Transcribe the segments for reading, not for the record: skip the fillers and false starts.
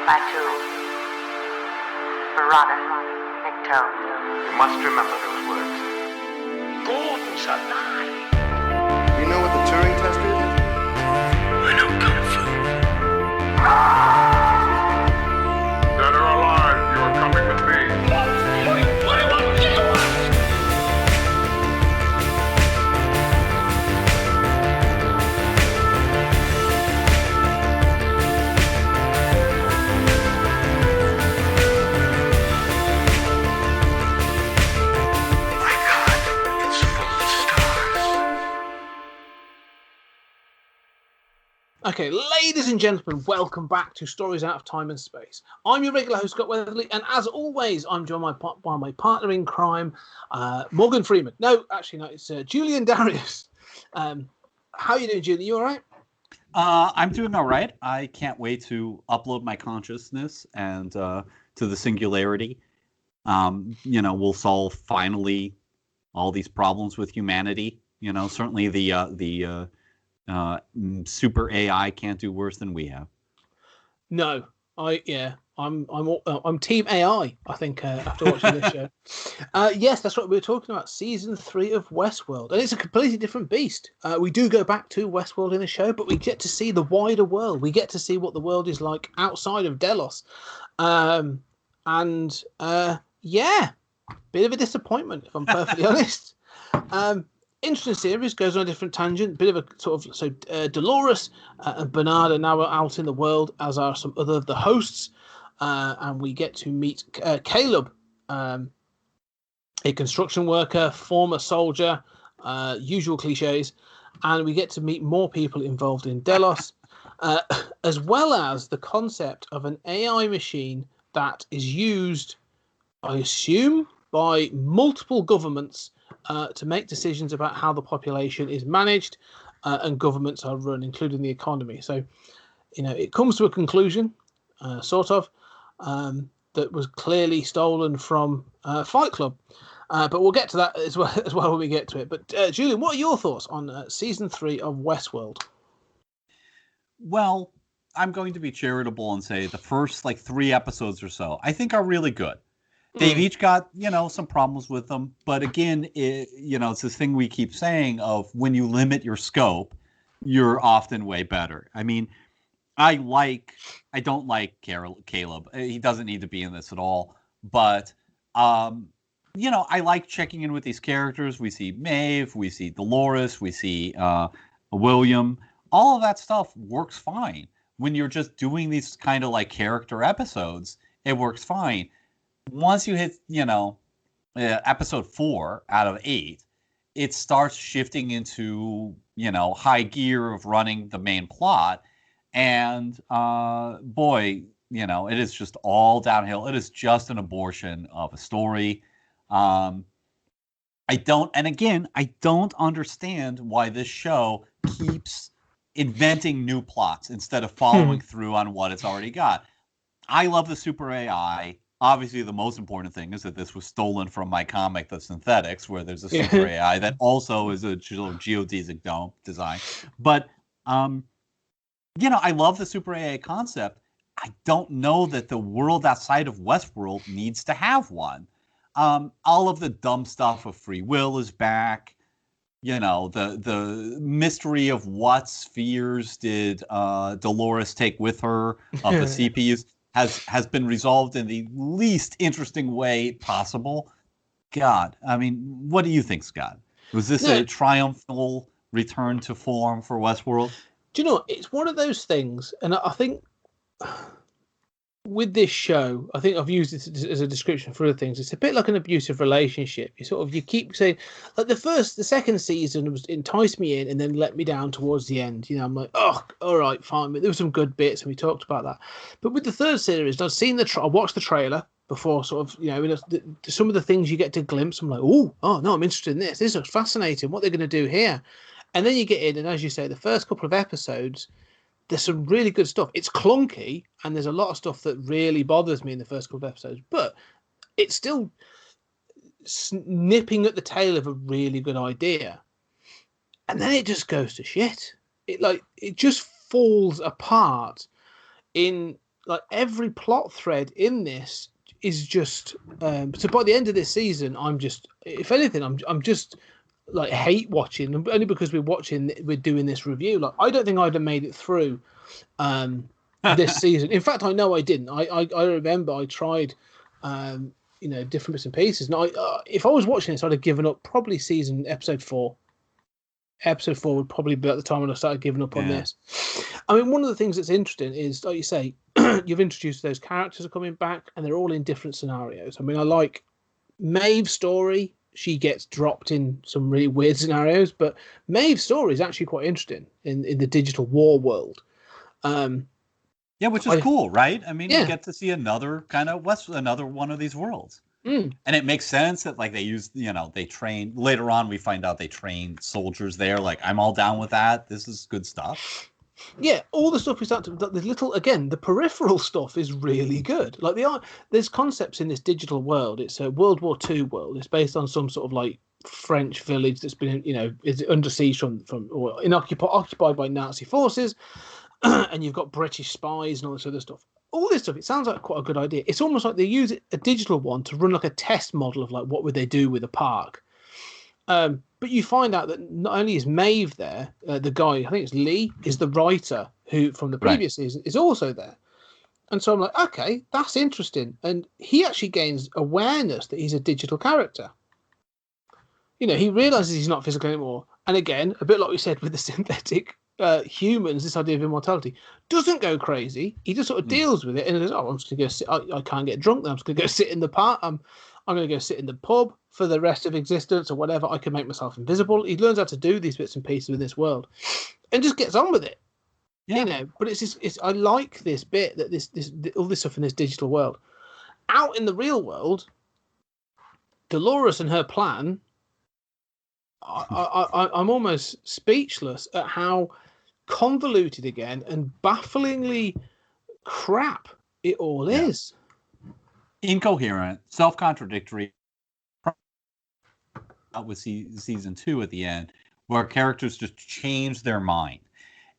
by two marauders, Nicto. You must remember those words. Gordon's alive. You know what the Turing test is? I know Kung Fu. Dead or alive, you are coming with me. My God, it's full of stars. Okay, ladies and gentlemen, welcome back to Stories Out of Time and Space. I'm your regular host, Scott Weatherly, and as always, I'm joined by my partner in crime, Morgan Freeman. No, actually, no, it's Julian Darius. How are you doing, Julian? You all right? I'm doing all right. I can't wait to upload my consciousness and to the singularity. We'll solve finally all these problems with humanity. Certainly the super AI can't do worse than we have. No, I'm Team AI. I think after watching this show. Yes, that's what we were talking about. Season 3 of WestWorld, and it's a completely different beast. We do go back to WestWorld in the show, but we get to see the wider world. We get to see what the world is like outside of Delos, yeah, bit of a disappointment if I'm perfectly honest. Interesting series, goes on a different tangent. Bit of a sort of Dolores and Bernard are now out in the world, as are some other of the hosts, and we get to meet Caleb, a construction worker, former soldier, usual cliches, and we get to meet more people involved in Delos, as well as the concept of an AI machine that is used, I assume, by multiple governments to make decisions about how the population is managed and governments are run, including the economy. So, it comes to a conclusion, that was clearly stolen from Fight Club. But we'll get to that as well when we get to it. But Julian, what are your thoughts on season 3 of WestWorld? Well, I'm going to be charitable and say the first 3 episodes or so I think are really good. They've each got, some problems with them. But again, it's this thing we keep saying of when you limit your scope, you're often way better. I mean, I don't like Caleb. He doesn't need to be in this at all. But, I like checking in with these characters. We see Maeve, we see Dolores, we see William. All of that stuff works fine. When you're just doing these kind of character episodes, it works fine. Once you hit, episode 4 out of 8, it starts shifting into, high gear of running the main plot. And it is just all downhill. It is just an abortion of a story. I don't understand why this show keeps inventing new plots instead of following through on what it's already got. I love the super AI. Obviously, the most important thing is that this was stolen from my comic, The Synthetics, where there's a super AI that also is a geodesic dome design. But, I love the super AI concept. I don't know that the world outside of Westworld needs to have one. All of the dumb stuff of free will is back. The mystery of what spheres did Dolores take with her of the CPUs has been resolved in the least interesting way possible. God, I mean, what do you think, Scott? Was this a triumphal return to form for Westworld? Do you know, it's one of those things, and I think with this show, I think I've used it as a description for other things. It's a bit like an abusive relationship. You keep saying, the second season enticed me in and then let me down towards the end. I'm like, oh, all right, fine. But there were some good bits and we talked about that. But with the third series, I watched the trailer before some of the things you get to glimpse. I'm like, no, I'm interested in this. This looks fascinating. What they're going to do here. And then you get in, and as you say, the first couple of episodes, there's some really good stuff. It's clunky, and there's a lot of stuff that really bothers me in the first couple of episodes, but it's still nipping at the tail of a really good idea. And then it just goes to shit. It just falls apart in like every plot thread in this is just. So by the end of this season, I'm just, if anything, I'm just like hate watching, only because we're doing this review. Like I don't think I'd have made it through this season. In fact, I know I didn't. I remember I tried, different bits and pieces. And if I was watching this, I'd have given up probably episode 4. Episode 4 would probably be at the time when I started giving up on this. I mean, one of the things that's interesting is, like you say, you've introduced those characters are coming back, and they're all in different scenarios. I mean, I like Maeve's story. She gets dropped in some really weird scenarios, but Maeve's story is actually quite interesting in the digital war world. Which is cool, right? I mean, Yeah. you get to see another kind of another one of these worlds. Mm. And it makes sense that like they use, they train later on. We find out they train soldiers there. Like I'm all down with that. This is good stuff. Yeah, all the stuff we start to the peripheral stuff is really good. Like there's concepts in this digital world. It's a World War II world. It's based on some sort of like French village that's been, is under siege from or occupied by Nazi forces, and you've got British spies and all this other stuff. All this stuff, it sounds like quite a good idea. It's almost like they use a digital one to run like a test model of like what would they do with a park. But you find out that not only is Maeve there, the guy, I think it's Lee, is the writer who from the previous season is also there. And so I'm like, okay, that's interesting. And he actually gains awareness that he's a digital character. He realizes he's not physical anymore. And again, a bit like we said with the synthetic humans, this idea of immortality doesn't go crazy. He just sort of deals with it and goes, I'm just going to go sit. I can't get drunk then. I'm just going to go sit in the park. I'm going to go sit in the pub for the rest of existence or whatever. I can make myself invisible. He learns how to do these bits and pieces in this world and just gets on with it. Yeah. But it's I like this bit that this all this stuff in this digital world. Out in the real world, Dolores and her plan, I'm almost speechless at how convoluted again and bafflingly crap it all is. Incoherent, self-contradictory. With season 2 at the end, where characters just change their mind.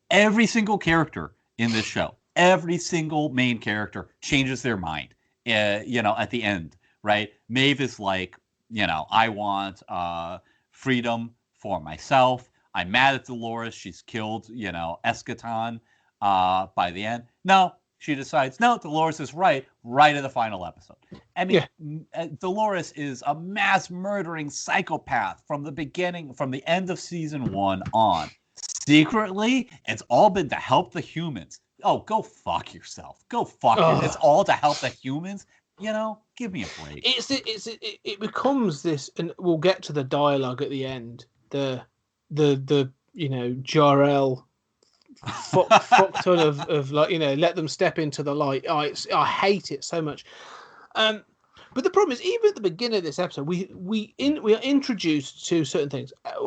Every single character in this show, every single main character changes their mind. At the end, right? Maeve is like, I want freedom for myself. I'm mad at Dolores. She's killed, Eschaton by the end. No, she decides, no, Dolores is right in the final episode. I mean, Dolores is a mass murdering psychopath from the beginning, from the end of season 1 on. Secretly, it's all been to help the humans. Oh, go fuck yourself. Go fuck it. It's all to help the humans. Give me a break. It becomes this, and we'll get to the dialogue at the end. The Jor-El fuck ton of like, let them step into the light. I hate it so much. But the problem is, even at the beginning of this episode, we are introduced to certain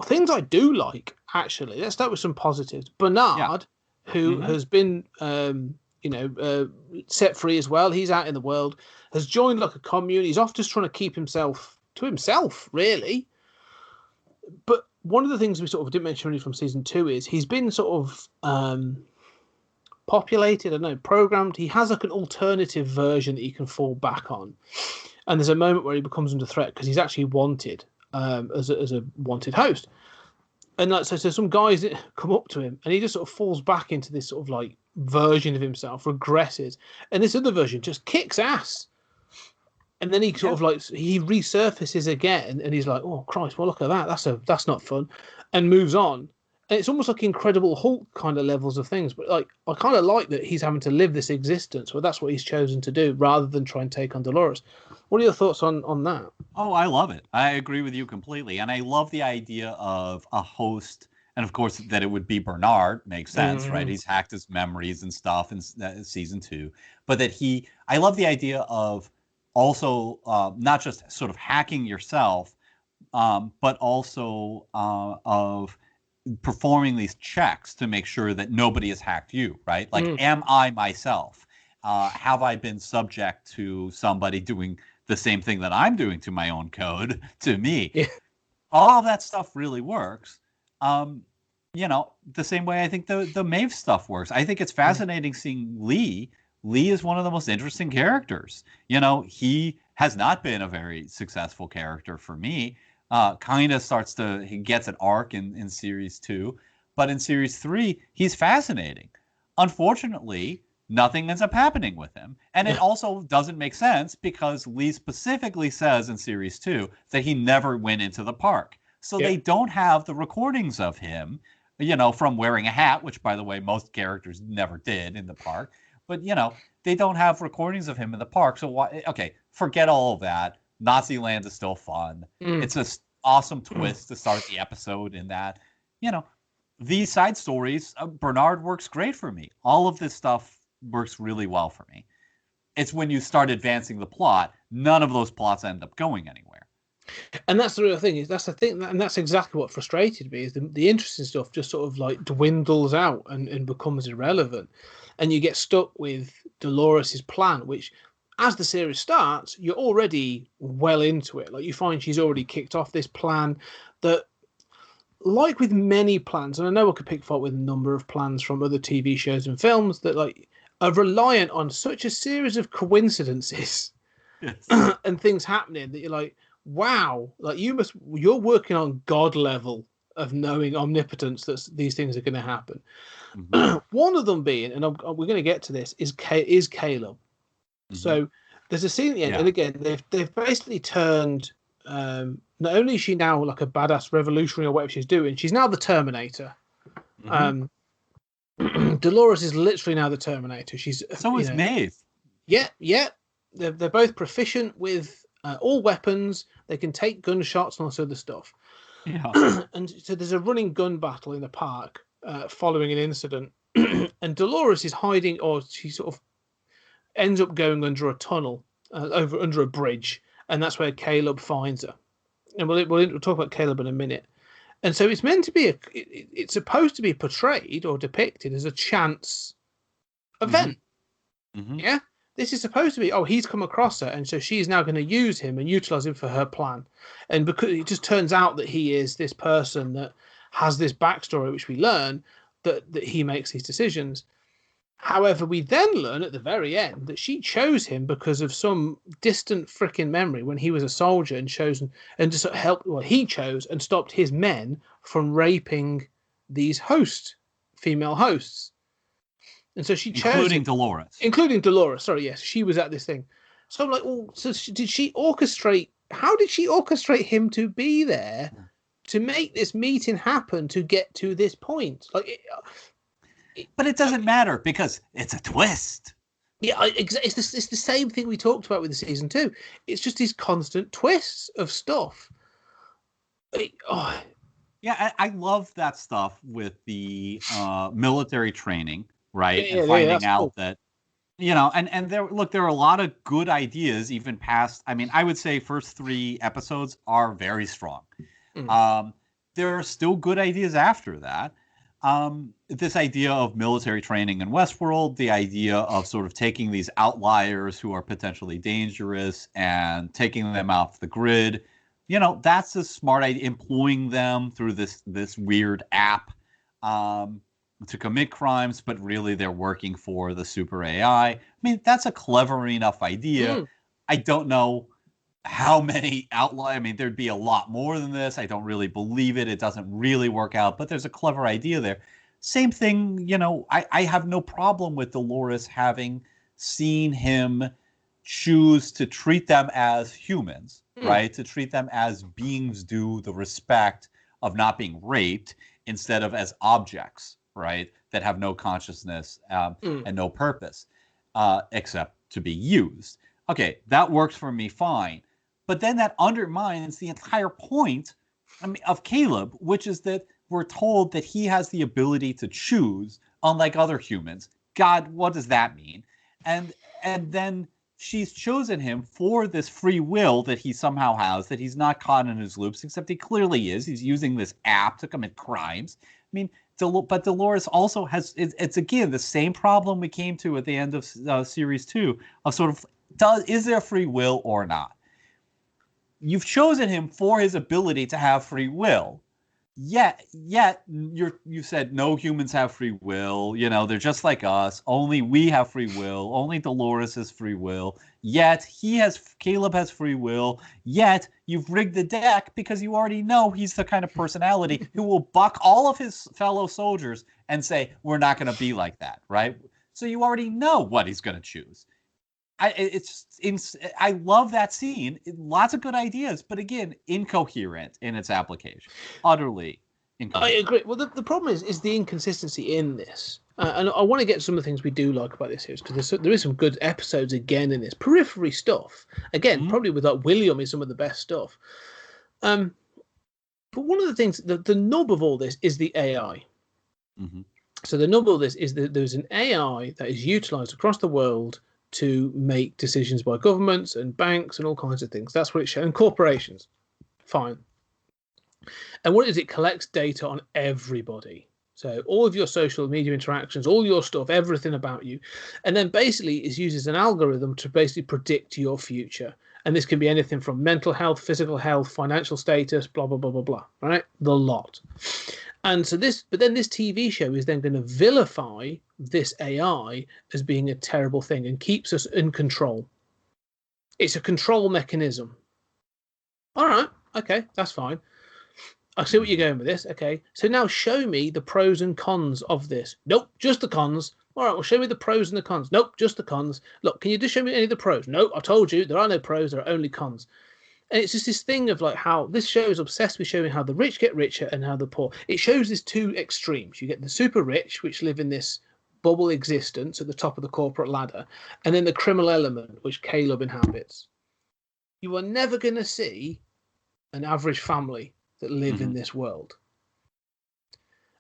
things I do like, actually. Let's start with some positives. Bernard, who has been set free as well. He's out in the world, has joined like a commune. He's off just trying to keep himself to himself, really. But one of the things we sort of didn't mention really from season 2 is he's been sort of populated, programmed. He has like an alternative version that he can fall back on. And there's a moment where he becomes under threat because he's actually wanted as a wanted host. And like so some guys come up to him and he just sort of falls back into this sort of like version of himself, regresses, and this other version just kicks ass. And then he sort of like he resurfaces again, and he's like, "Oh Christ! Well, look at that. That's not fun," and moves on. And it's almost like Incredible Hulk kind of levels of things. But like, I kind of like that he's having to live this existence, where that's what he's chosen to do, rather than try and take on Dolores. What are your thoughts on that? Oh, I love it. I agree with you completely, and I love the idea of a host. And of course, that it would be Bernard makes sense, right? He's hacked his memories and stuff in season 2, but that I love the idea of also not just sort of hacking yourself, but also of performing these checks to make sure that nobody has hacked you, right? Like, am I myself? Have I been subject to somebody doing the same thing that I'm doing to my own code to me? Yeah. All of that stuff really works. The same way I think the Maeve stuff works. I think it's fascinating seeing Lee Lee is one of the most interesting characters. You know, he has not been a very successful character for me. Kind of he gets an arc in series 2, but in series 3, he's fascinating. Unfortunately, nothing ends up happening with him. And it also doesn't make sense because Lee specifically says in series 2 that he never went into the park. So they don't have the recordings of him, you know, from wearing a hat, which, by the way, most characters never did in the park. But, you know, they don't have recordings of him in the park. So, why? Okay, forget all of that. Nazi Land is still fun. It's an awesome twist to start the episode in that. You know, these side stories, Bernard works great for me. All of this stuff works really well for me. It's when you start advancing the plot, none of those plots end up going anywhere. And that's the real thing. That's the thing, and that's exactly what frustrated me. Is the interesting stuff just sort of like dwindles out and becomes irrelevant, and you get stuck with Dolores's plan, which, as the series starts, you're already well into it. Like, you find she's already kicked off this plan that, like with many plans, and I know I could pick fault with a number of plans from other TV shows and films that like are reliant on such a series of coincidences and things happening that you're like, wow, like you're working on God level of knowing omnipotence that these things are going to happen. One of them being, and we're going to get to this, is Caleb. So there's a scene at the end, and again they've basically turned. Not only is she now like a badass revolutionary or whatever she's doing, she's now the Terminator. Dolores is literally now the Terminator. She's so is Maeve. Yeah. They're both proficient with all weapons. They can take gunshots and all this other stuff. Yeah. And so there's a running gun battle in the park following an incident, and Dolores is hiding, or she sort of ends up going under a tunnel, under a bridge, and that's where Caleb finds her. And we'll talk about Caleb in a minute. And so it's meant to be it's supposed to be portrayed or depicted as a chance event. Yeah, this is supposed to be, he's come across her, and so she's now going to use him and utilize him for her plan. And because it just turns out that he is this person that has this backstory, which we learn that he makes these decisions. However, we then learn at the very end that she chose him because of some distant freaking memory when he was a soldier and just helped. Well, he chose and stopped his men from raping these female hosts. And so she chose, including Dolores. Sorry, yes, she was at this thing. So I'm like, did she orchestrate? How did she orchestrate him to be there to make this meeting happen to get to this point? Like. But it doesn't matter because it's a twist. Yeah, it's the same thing we talked about with the season 2. It's just these constant twists of stuff. Yeah, I love that stuff with the military training, right? And finding out that, you know, and there are a lot of good ideas even past. I mean, I would say first 3 episodes are very strong. There are still good ideas after that. This idea of military training in WestWorld, the idea of sort of taking these outliers who are potentially dangerous and taking them off the grid, you know, that's a smart idea. Employing them through this weird app to commit crimes, but really they're working for the super AI. I mean, that's a clever enough idea. I don't know how many outliers. I mean, there'd be a lot more than this. I don't really believe it. It doesn't really work out, but there's a clever idea there. Same thing, you know, I have no problem with Dolores having seen him choose to treat them as humans, right? To treat them as beings due the respect of not being raped instead of as objects, right? That have no consciousness and no purpose except to be used. Okay, that works for me fine. But then that undermines the entire point of Caleb, which is that we're told that he has the ability to choose, unlike other humans. God, what does that mean? And then she's chosen him for this free will that he somehow has, that he's not caught in his loops, except he clearly is. He's using this app to commit crimes. I mean, but Dolores also has, it's again, the same problem we came to at the end of series 2 of sort of, is there free will or not? You've chosen him for his ability to have free will. Yet you said no humans have free will. They're just like us. Only we have free will. Only Dolores has free will. Yet Caleb has free will. Yet you've rigged the deck because you already know he's the kind of personality who will buck all of his fellow soldiers and say, we're not going to be like that, right? So you already know what he's going to choose. I love that scene. Lots of good ideas, but again, incoherent in its application. Utterly incoherent. I agree. Well, the problem is the inconsistency in this. And I want to get some of the things we do like about this series, because there is some good episodes again in this. Periphery stuff. Again, probably with like William is some of the best stuff. But one of the things, the nub of all this is the AI. Mm-hmm. So the nub of this is that there's an AI that is utilized across the world to make decisions by governments and banks and all kinds of things. That's what it shows. And corporations. Fine. And what it is, it collects data on everybody. So all of your social media interactions, all your stuff, everything about you. And then basically it uses an algorithm to basically predict your future. And this can be anything from mental health, physical health, financial status, blah, blah, blah, blah, blah. Right? The lot. And so but then this TV show is then going to vilify this AI as being a terrible thing and keeps us in control. It's a control mechanism. All right. Okay. That's fine. I see what you're going with this. Okay. So now show me the pros and cons of this. Nope. Just the cons. All right. Well, show me the pros and the cons. Nope. Just the cons. Look, can you just show me any of the pros? Nope. I told you there are no pros. There are only cons. And it's just this thing of like how this show is obsessed with showing how the rich get richer and how the poor. It shows these two extremes. You get the super rich, which live in this bubble existence at the top of the corporate ladder, and then the criminal element, which Caleb inhabits. You are never going to see an average family that live in this world.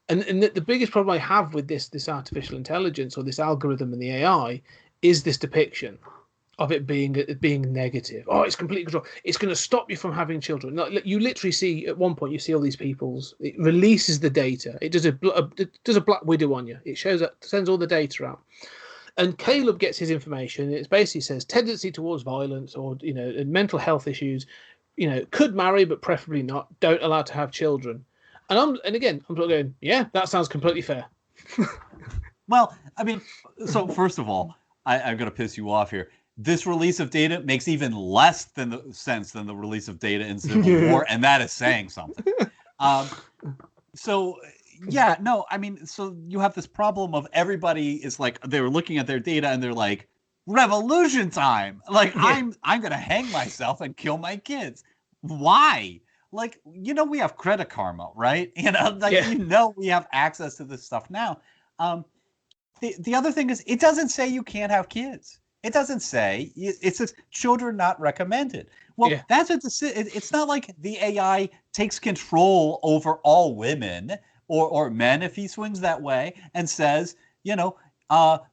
And the biggest problem I have with this artificial intelligence or this algorithm and the AI is this depiction of it being negative. Oh, it's completely control. It's going to stop you from having children. Like, you literally see at one point you see all these people's. It releases the data. It does a Black Widow on you. It sends all the data out, and Caleb gets his information. It basically says tendency towards violence or mental health issues. Could marry but preferably not. Don't allow to have children. And again I'm sort of going, yeah, that sounds completely fair. Well, I mean, so first of all, I'm going to piss you off here. This release of data makes even less sense than the release of data in Civil War, and that is saying something. So you have this problem of everybody is like, they're looking at their data and they're like, revolution time. Like, I'm going to hang myself and kill my kids. Why? Like, we have Credit Karma, right? We have access to this stuff now. The other thing is, it doesn't say you can't have kids. It doesn't say. It says children not recommended. Well, that's it's not like the AI takes control over all women or men if he swings that way and says,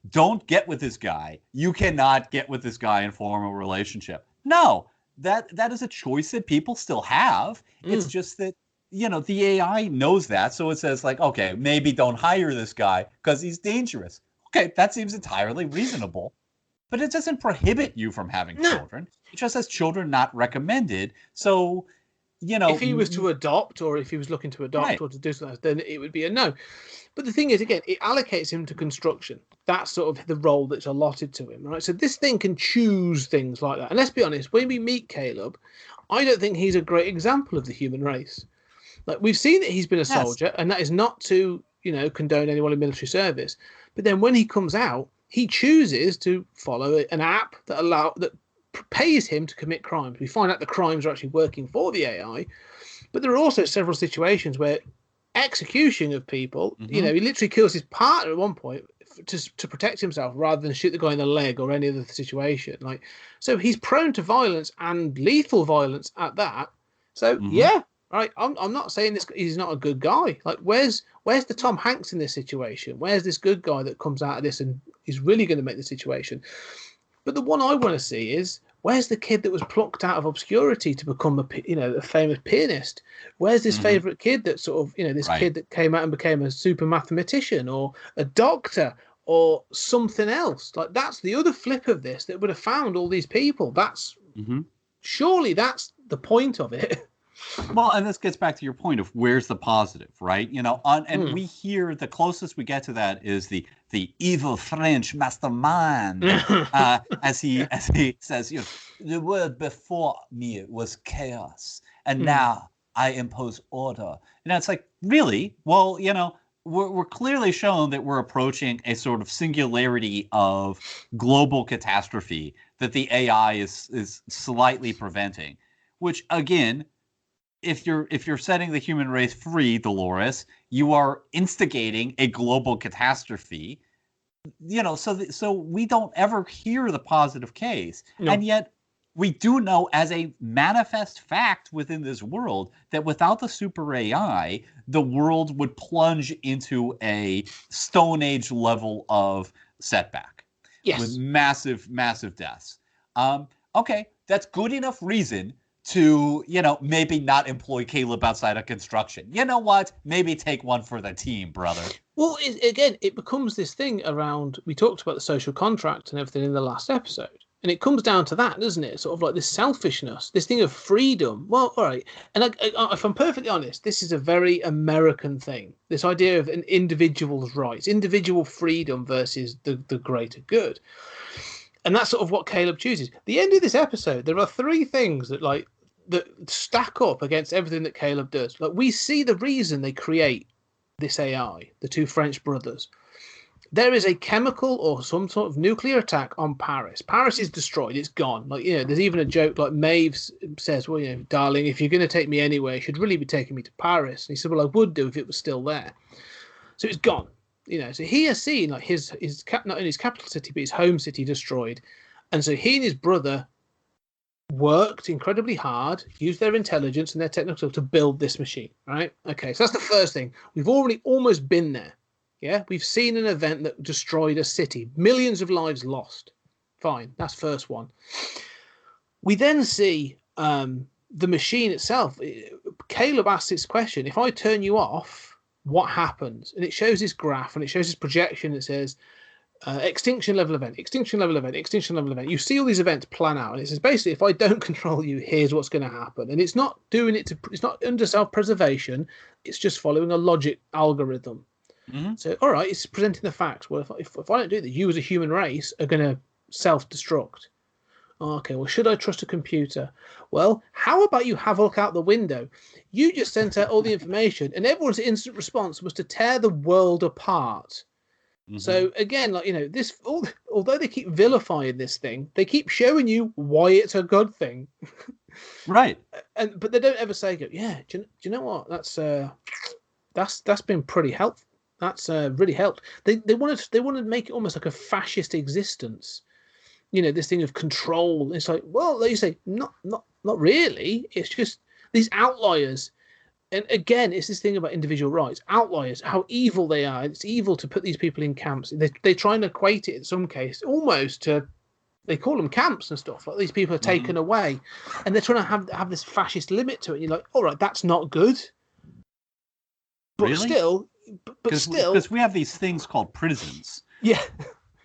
don't get with this guy. You cannot get with this guy and form a relationship. No, that is a choice that people still have. It's just that, the AI knows that. So it says like, okay, maybe don't hire this guy because he's dangerous. Okay, that seems entirely reasonable. But it doesn't prohibit you from having children. It just says children not recommended. So, if he was to adopt, or if he was looking to adopt or to do something, then it would be a no. But the thing is, again, it allocates him to construction. That's sort of the role that's allotted to him, right? So this thing can choose things like that. And let's be honest, when we meet Caleb, I don't think he's a great example of the human race. Like, we've seen that he's been a soldier, and that is not to, condone anyone in military service. But then when he comes out, he chooses to follow an app that pays him to commit crimes. We find out the crimes are actually working for the AI, but there are also several situations where execution of people, he literally kills his partner at one point to protect himself rather than shoot the guy in the leg or any other situation. So he's prone to violence and lethal violence at that. So right. I'm not saying he's not a good guy. Like, where's the Tom Hanks in this situation? Where's this good guy that comes out of this and is really going to make the situation? But the one I want to see is, where's the kid that was plucked out of obscurity to become a famous pianist? Where's this favorite kid that sort of, this kid that came out and became a super mathematician or a doctor or something else? Like, that's the other flip of this that would have found all these people. That's surely that's the point of it. Well, and this gets back to your point of where's the positive, right? And we hear the closest we get to that is the evil French mastermind, as he says, the word before me was chaos, and now I impose order. It's like, really? Well, we're clearly shown that we're approaching a sort of singularity of global catastrophe that the AI is slightly preventing, which again, if you're setting the human race free, Dolores, you are instigating a global catastrophe. So we don't ever hear the positive case. No. And yet we do know as a manifest fact within this world that without the super AI, the world would plunge into a Stone Age level of setback. Yes. With massive, massive deaths. Okay, that's good enough reason to, maybe not employ Caleb outside of construction. You know what? Maybe take one for the team, brother. Well, it becomes this thing around, we talked about the social contract and everything in the last episode. And it comes down to that, doesn't it? Sort of like this selfishness, this thing of freedom. Well, all right. And if I'm perfectly honest, this is a very American thing. This idea of an individual's rights, individual freedom versus the greater good. And that's sort of what Caleb chooses. The end of this episode, there are three things that stack up against everything that Caleb does. Like, we see the reason they create this AI, the two French brothers. There is a chemical or some sort of nuclear attack on Paris. Paris is destroyed. It's gone. There's even a joke like Maeve says, well, darling, if you're going to take me anywhere, you should really be taking me to Paris. And he said, well, I would do if it was still there. So it's gone. So he has seen not only his capital city, but his home city destroyed. And so he and his brother worked incredibly hard, used their intelligence and their technical to build this machine, right? Okay, so that's the first thing. We've already almost been there. Yeah, we've seen an event that destroyed a city, millions of lives lost. Fine, that's first one. We then see the machine itself. Caleb asks this question: if I turn you off, what happens? And it shows this graph and it shows this projection that says extinction level event, extinction level event, extinction level event. You see all these events plan out, and it says basically, if I don't control you, here's what's going to happen. And it's not doing it it's not under self-preservation. It's just following a logic algorithm. Mm-hmm. So, all right, it's presenting the facts. Well, if I don't do that, you as a human race are going to self-destruct. Okay, well, should I trust a computer? Well, how about you have a look out the window? You just sent out all the information, and everyone's instant response was to tear the world apart. Mm-hmm. So again, this, although they keep vilifying this thing, they keep showing you why it's a good thing. Right. But they don't ever say, yeah, do you know what? That's been pretty helpful. That's really helped. They wanted to make it almost like a fascist existence. This thing of control. It's like, well, they say, not really. It's just these outliers. And again, it's this thing about individual rights. Outliers, how evil they are. It's evil to put these people in camps. They try and equate it in some case almost to, they call them camps and stuff. Like, these people are taken away, and they're trying to have this fascist limit to it. And you're like, all right, that's not good. But really? still, because we have these things called prisons. Yeah.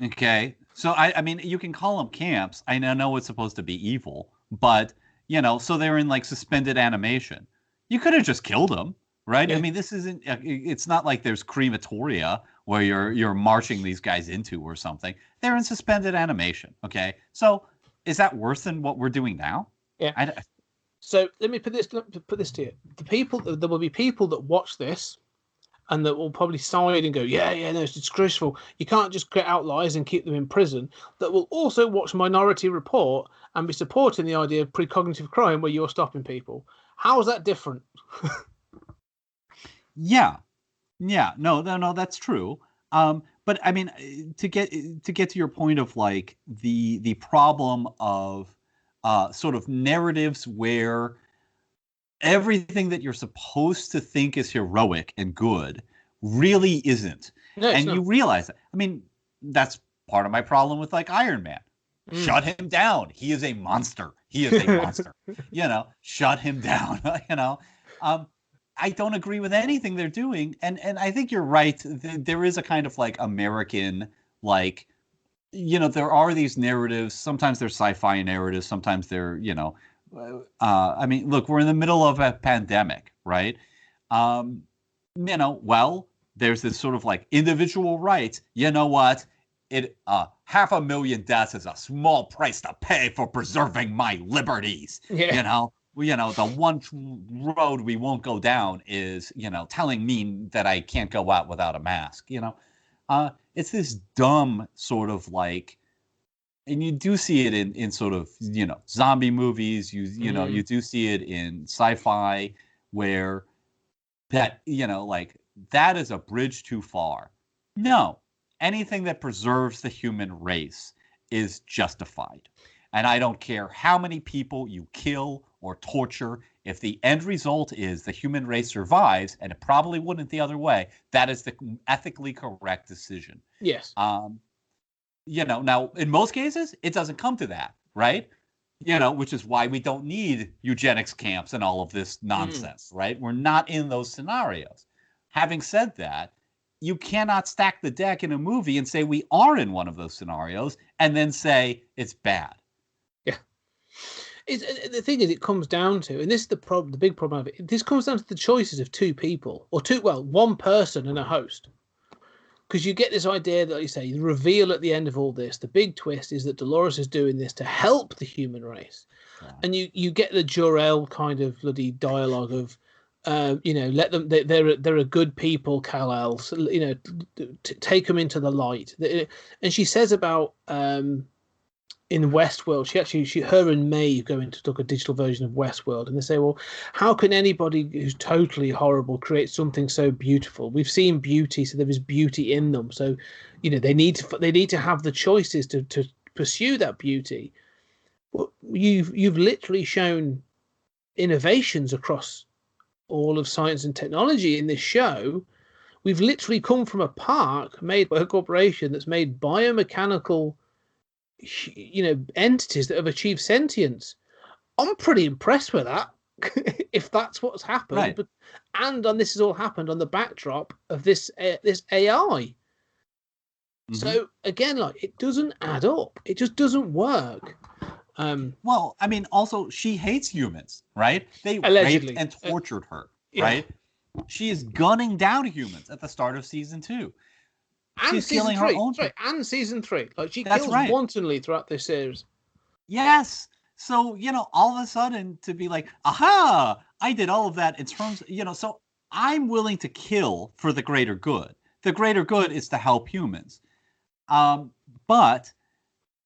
Okay. So I mean, you can call them camps. I know it's supposed to be evil, but so they're in like suspended animation. You could have just killed them, right? Yeah. I mean, this isn't. It's not like there's crematoria where you're marching these guys into or something. They're in suspended animation. Okay. So is that worse than what we're doing now? Yeah. So let me put this to you. There will be people that watch this and that will probably side and go, yeah, no, it's disgraceful. You can't just get outliers and keep them in prison. That will also watch Minority Report and be supporting the idea of precognitive crime where you're stopping people. How is that different? Yeah, no, that's true. But I mean, to get to your point of like the problem of sort of narratives where everything that you're supposed to think is heroic and good really isn't. No, and you realize that. I mean, that's part of my problem with like Iron Man. Shut him down. He is a monster. Shut him down. I don't agree with anything they're doing. And I think you're right. There is a kind of like American, like, there are these narratives. Sometimes they're sci-fi narratives. Sometimes they're, I mean, look, we're in the middle of a pandemic, right? Well, there's this sort of like individual rights. You know what? 500,000 deaths is a small price to pay for preserving my liberties. Yeah. The one road we won't go down is, telling me that I can't go out without a mask. It's this dumb sort of like, and you do see it in sort of, zombie movies. You do see it in sci-fi where that, like that is a bridge too far. No, anything that preserves the human race is justified. And I don't care how many people you kill or torture. If the end result is the human race survives, and it probably wouldn't the other way, that is the ethically correct decision. Yes. Now in most cases, it doesn't come to that, right? Which is why we don't need eugenics camps and all of this nonsense, right? We're not in those scenarios. Having said that, you cannot stack the deck in a movie and say we are in one of those scenarios and then say it's bad. Yeah. The thing is, it comes down to, and this is the problem, the big problem of it, this comes down to the choices of two people, or one person and a host. Because you get this idea that, like you say, the reveal at the end of all this, the big twist is that Dolores is doing this to help the human race. Yeah. And you get the Jor-El kind of bloody dialogue of, let them, they're a good people, Kal-El, so, take them into the light. And she says about, in WestWorld, her and Maeve go into look a digital version of WestWorld, and they say, well, how can anybody who's totally horrible create something so beautiful? We've seen beauty, so there is beauty in them. So, they need to have the choices to pursue that beauty. Well, you've literally shown innovations across all of science and technology in this show. We've literally come from a park made by a corporation that's made biomechanical entities that have achieved sentience. I'm pretty impressed with that. If that's what's happened, right. And this has all happened on the backdrop of this AI. So again, like, it doesn't add up. It just doesn't work. Well, I mean, also she hates humans, right? They allegedly raped and tortured her, right? She is gunning down humans at the start of season 2. And she's killing her own. Right, and season 3. Like, she That's kills right. wantonly throughout this series. Yes. So, all of a sudden to be like, aha, I did all of that in terms, so I'm willing to kill for the greater good. The greater good is to help humans. But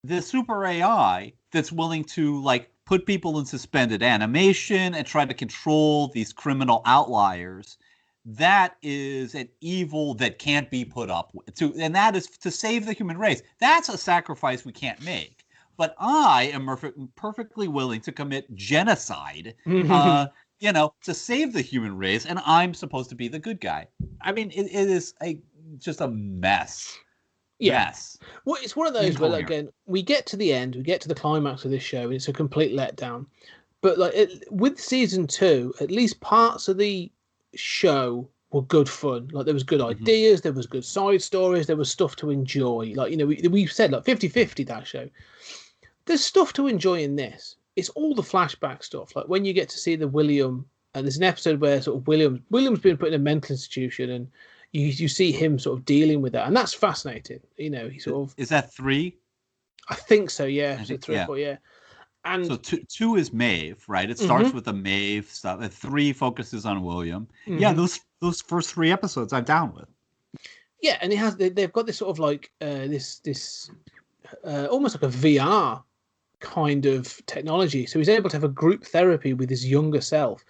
the super AI that's willing to like put people in suspended animation and try to control these criminal outliers, that is an evil that can't be put up with. And that is to save the human race. That's a sacrifice we can't make. But I am perfectly willing to commit genocide, to save the human race, and I'm supposed to be the good guy. I mean, it is just a mess. Yes. Well, it's one of those where, again, we get to the end, we get to the climax of this show, and it's a complete letdown. But with season 2, at least parts of the show were good fun. Like, there was good ideas, there was good side stories, there was stuff to enjoy. Like, we said like 50-50 that show. There's stuff to enjoy in this. It's all the flashback stuff. Like when you get to see the William, and there's an episode where sort of William's been put in a mental institution, and you see him sort of dealing with that, and that's fascinating. He sort of, is that 3? I think so. Yeah, is it 3 or 4? Yeah. And so 2 is Maeve, right? It starts with the Maeve stuff. And 3 focuses on William. Yeah, those first 3 episodes I'm down with. Yeah, and they've got this sort of like this almost like a VR kind of technology. So he's able to have a group therapy with his younger self.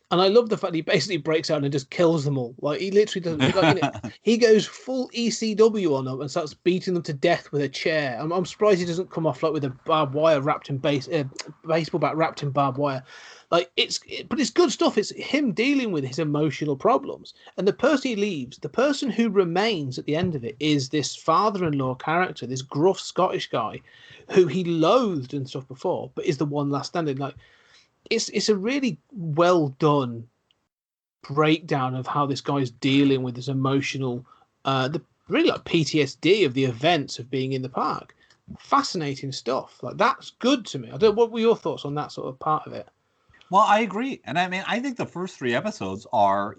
And I love the fact he basically breaks out and just kills them all. Like, he literally doesn't. He goes full ECW on them and starts beating them to death with a chair. I'm surprised he doesn't come off like with a barbed wire wrapped in baseball bat wrapped in barbed wire. Like, but it's good stuff. It's him dealing with his emotional problems. And the person he leaves, the person who remains at the end of it, is this father-in-law character, this gruff Scottish guy, who he loathed and stuff before, but is the one last standing. Like, it's a really well done breakdown of how this guy's dealing with this emotional, the really like PTSD of the events of being in the park. fascinating stuff. Like, that's good to me. I don't. What were your thoughts on that sort of part of it? Well, I agree. And I mean, I think the first 3 episodes are,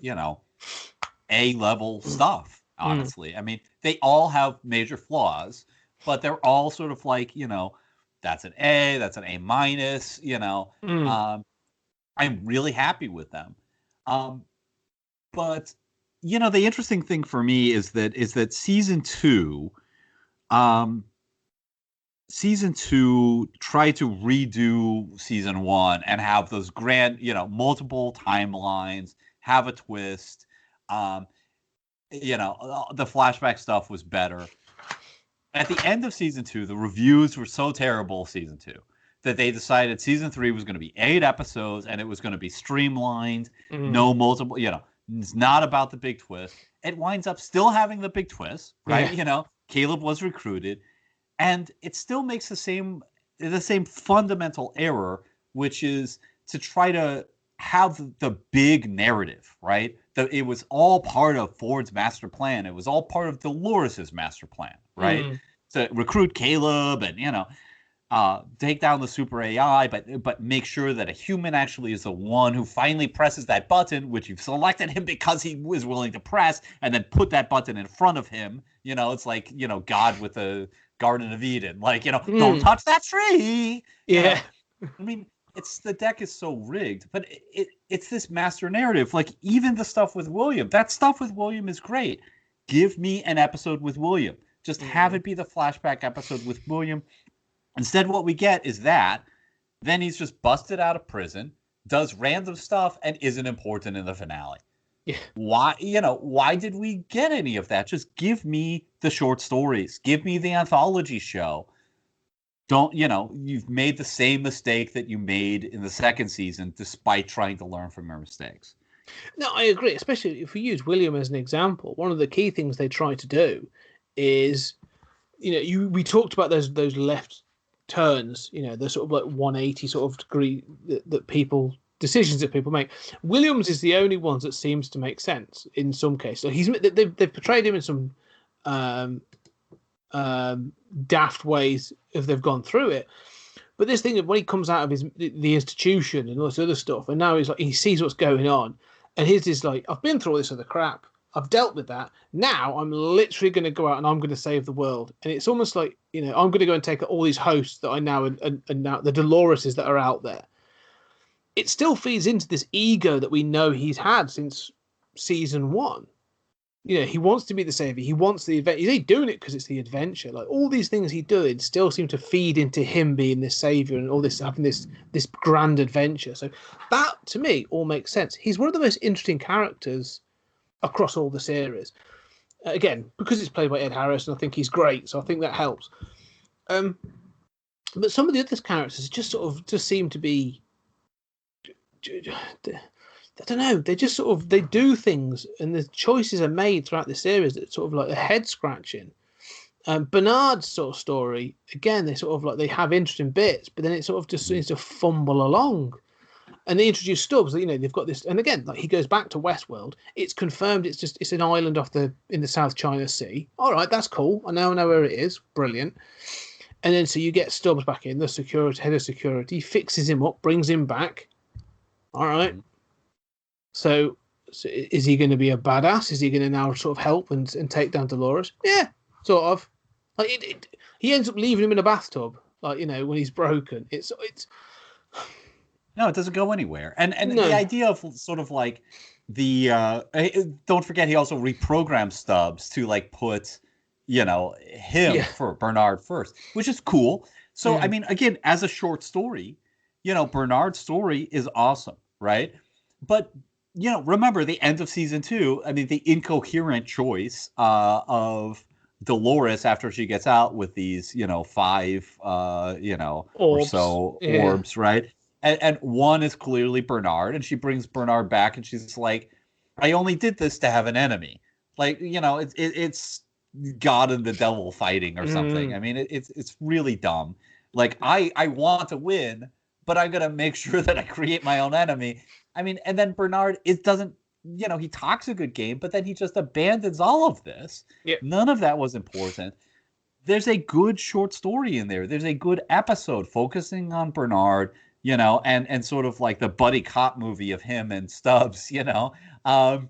A-level stuff, honestly. I mean, they all have major flaws, but they're all sort of like, that's an A, that's an A minus, I'm really happy with them. But, the interesting thing for me is that season two tried to redo season 1 and have those grand, multiple timelines, have a twist. The flashback stuff was better. At the end of season 2, the reviews were so terrible season 2 that they decided season 3 was going to be 8 episodes and it was going to be streamlined, no multiple, it's not about the big twist. It winds up still having the big twist, right? Yeah. Caleb was recruited. And it still makes the same fundamental error, which is to try to have the big narrative, right? It was all part of Ford's master plan. It was all part of Dolores's master plan, right? To recruit Caleb and take down the super AI, but make sure that a human actually is the one who finally presses that button, which you've selected him because he was willing to press, and then put that button in front of him. It's like God with the Garden of Eden, like don't touch that tree. Yeah. I mean, the deck is so rigged, but it's this master narrative. Like, even the stuff with William, that stuff with William is great. Give me an episode with William. Just have it be the flashback episode with William. Instead, what we get is that then he's just busted out of prison, does random stuff, and isn't important in the finale. Yeah. Why did we get any of that? Just give me the short stories. Give me the anthology show. You've made the same mistake that you made in the second season, despite trying to learn from your mistakes. No, I agree. Especially if we use William as an example, one of the key things they try to do is, we talked about those left turns, the sort of like 180 sort of degree decisions that people make. Williams is the only one that seems to make sense in some cases. So they've portrayed him in some daft ways if they've gone through it. But this thing of when he comes out of the institution and all this other stuff, and now he's like, he sees what's going on, and his is like, I've been through all this other crap. I've dealt with that. Now I'm literally going to go out and I'm going to save the world. And it's almost like, I'm going to go and take all these hosts that I now and now the Doloreses that are out there. It still feeds into this ego that we know he's had since season 1. He wants to be the savior. He wants the adventure. He's doing it because it's the adventure. Like, all these things he does still seem to feed into him being this savior and all this, having this grand adventure. So that, to me, all makes sense. He's one of the most interesting characters across all the series. Again, because it's played by Ed Harris, and I think he's great, so I think that helps. But some of the other characters just seem to be, I don't know, they just they do things, and the choices are made throughout the series that sort of like a head scratching. Bernard's sort of story, again, they have interesting bits, but then it sort of just seems to fumble along. And they introduce Stubbs. They've got this, and again, like, he goes back to WestWorld. It's confirmed. It's an island in the South China Sea. All right, that's cool. I now know where it is. Brilliant. And then so you get Stubbs back in, the head of security, fixes him up, brings him back. All right. So is he going to be a badass? Is he going to now sort of help and take down Dolores? Yeah, sort of. Like he ends up leaving him in a bathtub, like, when he's broken. It's. No, it doesn't go anywhere. And No. The idea of sort of like don't forget he also reprogrammed Stubbs to like put, him for Bernard first, which is cool. So, I mean, again, as a short story, Bernard's story is awesome, right? But, remember the end of season 2, I mean, the incoherent choice of Dolores after she gets out with these, 5, orbs. Or so orbs, right? And one is clearly Bernard, and she brings Bernard back, and she's like, I only did this to have an enemy. Like, it's God and the devil fighting or something. I mean, it's really dumb. Like, I want to win, but I'm going to make sure that I create my own enemy. I mean, and then Bernard, he talks a good game, but then he just abandons all of this. Yeah. None of that was important. there's a good short story in there. There's a good episode focusing on Bernard, and sort of like the buddy cop movie of him and Stubbs, that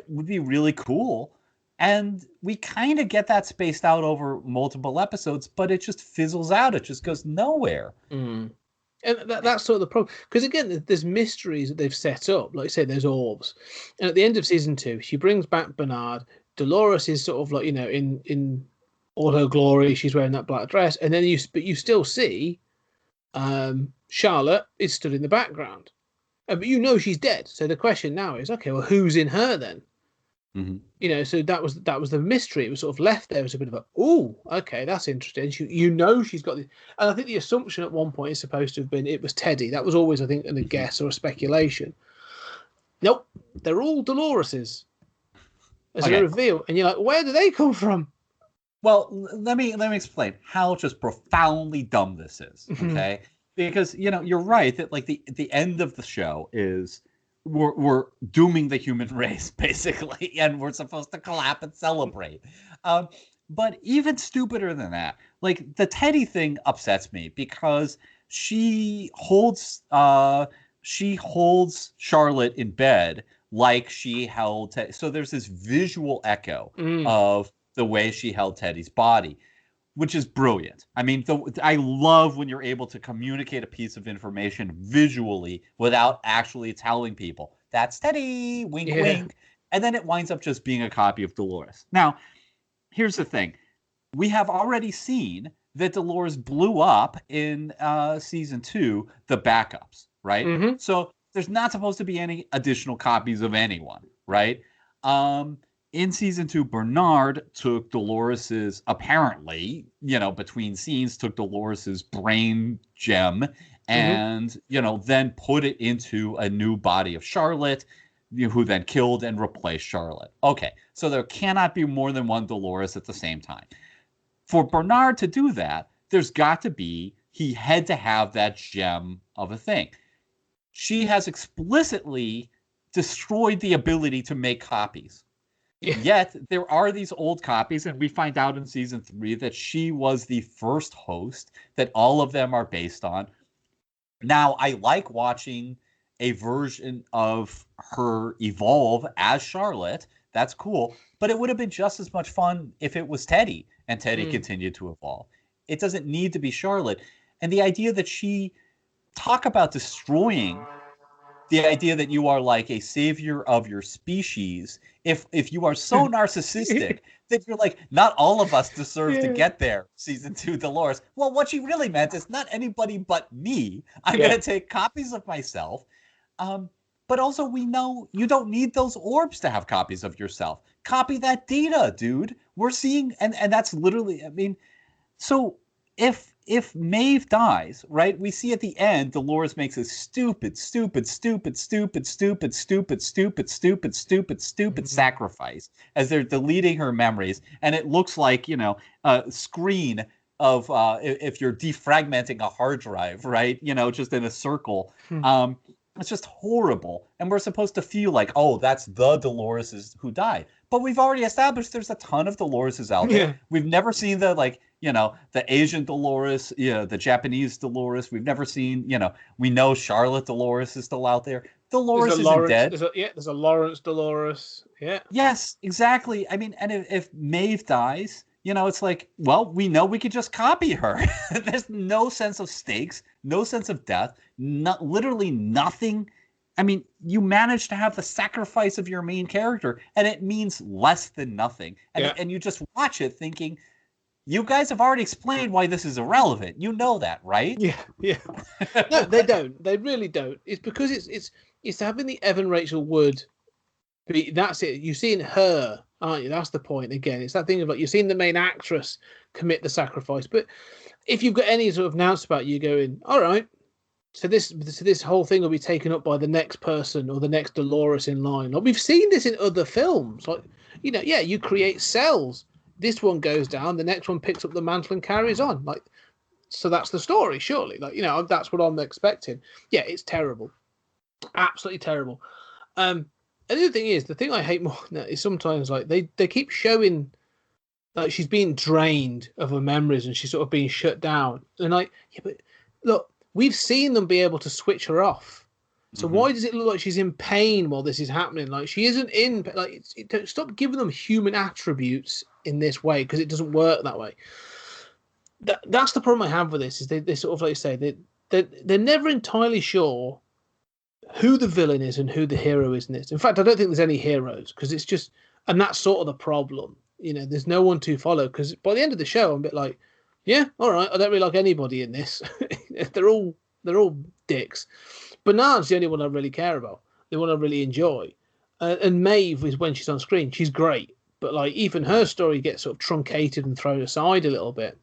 would be really cool. And we kind of get that spaced out over multiple episodes, but it just fizzles out. It just goes nowhere. And that's sort of the problem. Because again, there's mysteries that they've set up. Like I say, there's orbs. And at the end of season 2, she brings back Bernard. Dolores is sort of like, in all her glory. She's wearing that black dress. And then you still see Charlotte is stood in the background. But she's dead. So the question now is, okay, well, who's in her then? Mm-hmm. So that was the mystery. It was sort of left there as a bit of a, okay, that's interesting. She's got this, and I think the assumption at one point is supposed to have been it was Teddy. That was always, I think, a guess or a speculation. Nope, they're all Dolores's as a reveal, and you're like, where do they come from? Well, let me explain how just profoundly dumb this is. Okay, because you're right that like the end of the show is. We're dooming the human race, basically, and we're supposed to clap and celebrate. But even stupider than that, like the Teddy thing upsets me because she holds Charlotte in bed like she held Teddy. So there's this visual echo of the way she held Teddy's body, which is brilliant. I mean, I love when you're able to communicate a piece of information visually without actually telling people, that's Teddy, wink, wink. And then it winds up just being a copy of Dolores. Now, here's the thing. We have already seen that Dolores blew up in season 2, the backups, right? Mm-hmm. So there's not supposed to be any additional copies of anyone, right? In season 2, Bernard took Dolores's, apparently, between scenes, took Dolores's brain gem and, then put it into a new body of Charlotte, who then killed and replaced Charlotte. Okay, so there cannot be more than one Dolores at the same time. For Bernard to do that, there's got to be, he had to have that gem of a thing. She has explicitly destroyed the ability to make copies. Yeah. Yet there are these old copies, and we find out in season 3 that she was the first host that all of them are based on. Now, I like watching a version of her evolve as Charlotte. That's cool. But it would have been just as much fun if it was Teddy and Teddy continued to evolve. It doesn't need to be Charlotte. And the idea that talk about destroying the idea that you are like a savior of your species. If you are so narcissistic that you're like, not all of us deserve to get there, season 2 Dolores. Well, what she really meant is not anybody but me. I'm going to take copies of myself. But also we know you don't need those orbs to have copies of yourself. Copy that data, dude. We're seeing, and that's literally, I mean, so if Maeve dies, right, we see at the end Dolores makes a stupid sacrifice as they're deleting her memories, and it looks like a screen of if you're defragmenting a hard drive, right, just in a circle. It's just horrible, and we're supposed to feel like, oh, that's the Dolores who died, but we've already established there's a ton of Doloreses out there. We've never seen the the Asian Dolores, the Japanese Dolores. We've never seen, we know Charlotte Dolores is still out there. Dolores isn't dead. There's a Lawrence Dolores. Yeah. Yes, exactly. I mean, and if Maeve dies, it's like, well, we know we could just copy her. There's no sense of stakes, no sense of death, literally nothing. I mean, you manage to have the sacrifice of your main character, and it means less than nothing. And you just watch it thinking, you guys have already explained why this is irrelevant. You know that, right? Yeah. No, they don't. They really don't. It's because it's having the Evan Rachel Wood. That's it. You've seen her, aren't you? That's the point. Again, it's that thing of like you've seen the main actress commit the sacrifice. But if you've got any sort of nous about you going, all right, so this whole thing will be taken up by the next person or the next Dolores in line. Like we've seen this in other films. Like you create cells. This one goes down, the next one picks up the mantle and carries on. Like, so that's the story, surely. Like, that's what I'm expecting. Yeah, it's terrible. Absolutely terrible. And the other thing is, the thing I hate more is sometimes like they keep showing like she's being drained of her memories and she's sort of being shut down. And like, yeah, but look, we've seen them be able to switch her off. So why does it look like she's in pain while this is happening? Like she isn't in. Like stop giving them human attributes in this way because it doesn't work that way. That's the problem I have with this. Is they sort of like say they're never entirely sure who the villain is and who the hero is in this. In fact, I don't think there's any heroes because it's just, and that's sort of the problem. You know, there's no one to follow because by the end of the show, I'm a bit like, yeah, all right, I don't really like anybody in this. they're all dicks. Bernard's the only one I really care about. The one I really enjoy. And Maeve is when she's on screen. She's great. But like even her story gets sort of truncated and thrown aside a little bit.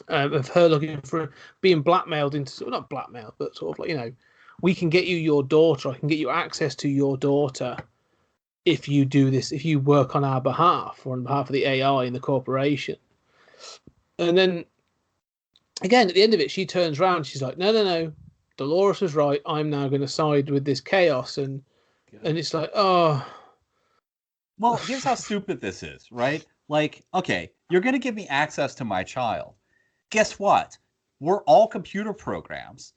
Of her looking for being blackmailed into, well, not blackmailed, but sort of like, you know, we can get you your daughter. I can get you access to your daughter if you do this, if you work on our behalf or on behalf of the AI in the corporation. And then again, at the end of it, she turns around. She's like, no. Dolores was right. I'm now going to side with this chaos, and it's like, oh. Well, here's how stupid this is, right? Like, okay, you're going to give me access to my child. Guess what? We're all computer programs.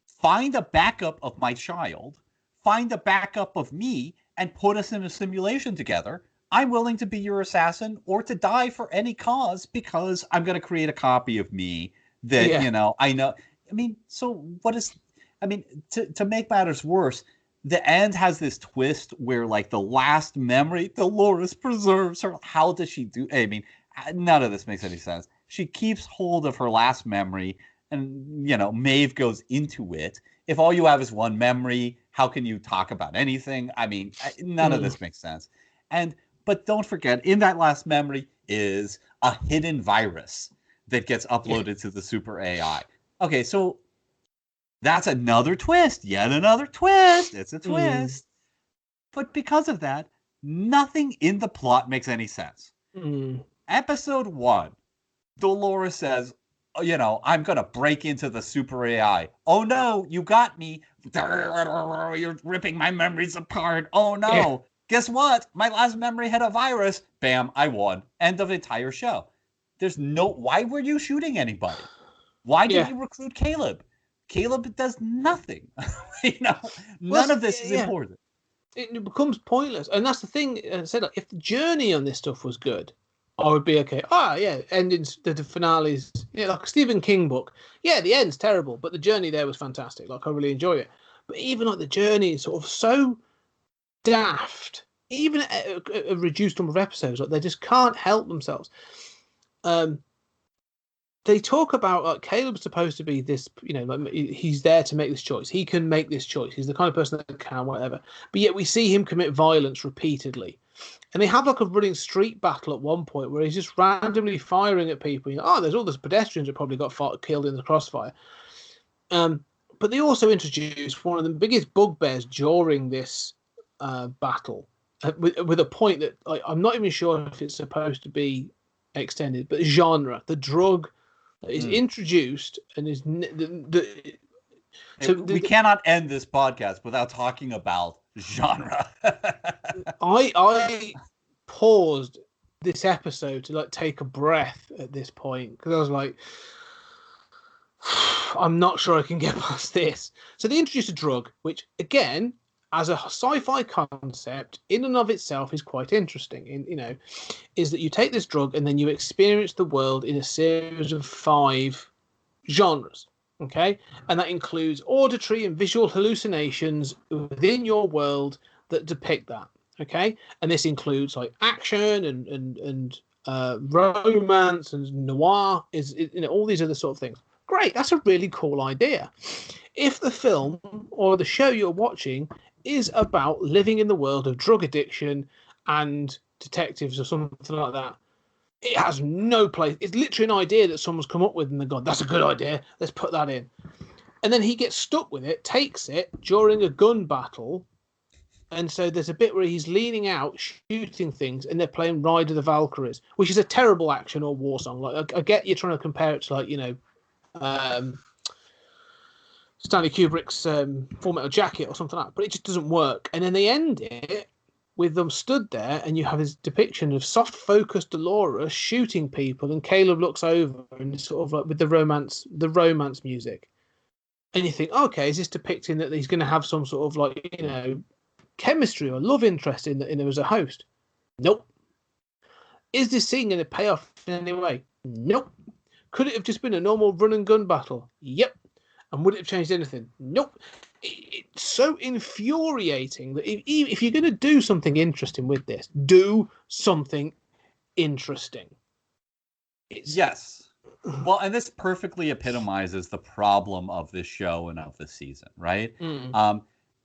Find a backup of my child, find a backup of me, and put us in a simulation together. I'm willing to be your assassin or to die for any cause because I'm going to create a copy of me that, you know, I know. I mean, so what is... I mean, to make matters worse, the end has this twist where, like, the last memory, Dolores preserves her. How does she do? I mean, none of this makes any sense. She keeps hold of her last memory, and, you know, Maeve goes into it. If all you have is one memory, how can you talk about anything? I mean, none of this makes sense. But don't forget, in that last memory is a hidden virus that gets uploaded to the super AI. Okay, so that's another twist. Yet another twist. It's a twist. But because of that, nothing in the plot makes any sense. Episode 1, Dolores says, you know, I'm going to break into the super AI. Oh, no, you got me. You're ripping my memories apart. Oh, no. Yeah. Guess what? My last memory had a virus. Bam, I won. End of entire show. There's no... Why were you shooting anybody? Why did you recruit Caleb? Caleb does nothing. You know, none of this is important. It becomes pointless. And that's the thing. I said, like, if the journey on this stuff was good, I would be okay. Endings, the finales, like a Stephen King book. Yeah, the end's terrible, but the journey there was fantastic. Like, I really enjoy it. But even like the journey is sort of so daft, even a reduced number of episodes, like they just can't help themselves. They talk about like Caleb's supposed to be this, you know, like he's there to make this choice. He can make this choice. He's the kind of person that can, whatever. But yet we see him commit violence repeatedly. And they have like a running street battle at one point where he's just randomly firing at people. You know, there's all those pedestrians that probably got killed in the crossfire. But they also introduced one of the biggest bugbears during this battle with a point that I'm not even sure if it's supposed to be extended, but genre, the drug that is introduced and is we cannot end this podcast without talking about genre. I paused this episode to like take a breath at this point because I was like, I'm not sure I can get past this. So they introduced a drug, which again, as a sci-fi concept in and of itself is quite interesting. Is that you take this drug and then you experience the world in a series of 5 genres. Okay, and that includes auditory and visual hallucinations within your world that depict that. Okay, and this includes like action and romance and noir. All these other sort of things. Great, that's a really cool idea. If the film or the show you're watching is about living in the world of drug addiction and detectives or something like that, it has no place. It's literally an idea that someone's come up with and they've gone, that's a good idea, let's put that in. And then he gets stuck with it, takes it during a gun battle. And so there's a bit where he's leaning out, shooting things, and they're playing Ride of the Valkyries, which is a terrible action or war song. Like, I get you're trying to compare it to, like, Stanley Kubrick's Full Metal Jacket or something like that, but it just doesn't work. And then they end it with them stood there, and you have this depiction of soft-focused Dolores shooting people, and Caleb looks over and it's sort of like with the romance music, and you think, okay, is this depicting that he's going to have some sort of like, you know, chemistry or love interest in him as a host? Nope. Is this scene going to pay off in any way? Nope. Could it have just been a normal run and gun battle? Yep. And would it have changed anything? Nope. It's so infuriating that if you're going to do something interesting with this, do something interesting. Yes. Well, and this perfectly epitomizes the problem of this show and of this season, right?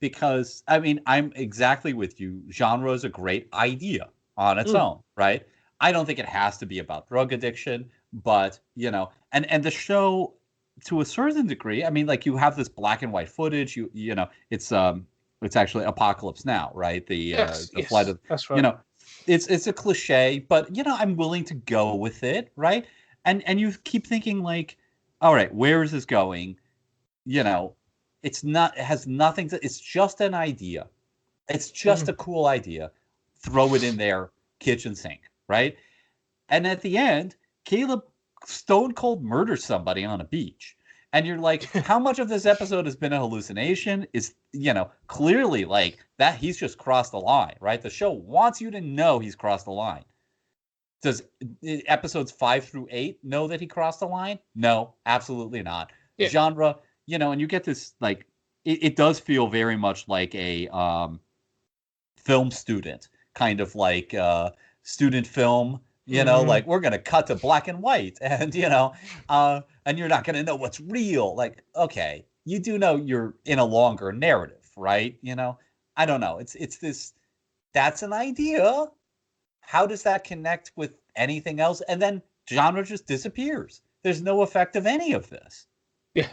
Because, I mean, I'm exactly with you. Genre is a great idea on its own, right? I don't think it has to be about drug addiction, but, you know, and the show, to a certain degree, I mean, like, you have this black and white footage, you know, it's actually Apocalypse Now, right? The flight of, that's right. you know, it's a cliche, but, you know, I'm willing to go with it, right? And you keep thinking, like, all right, where is this going? You know, it has nothing to, it's just an idea. It's just a cool idea. Throw it in their kitchen sink, right? And at the end, Caleb stone cold murders somebody on a beach. And you're like, how much of this episode has been a hallucination? Is, you know, clearly like that he's just crossed the line, right? The show wants you to know he's crossed the line. Does episodes 5 through 8 know that he crossed the line? No, absolutely not. Yeah. Genre, you know, and you get this, like, it does feel very much like a film student, kind of like student film, you know, like, we're going to cut to black and white, and, you know, and you're not going to know what's real. Like, okay, you do know you're in a longer narrative, right? You know, I don't know. It's this, that's an idea. How does that connect with anything else? And then genre just disappears. There's no effect of any of this. Yeah.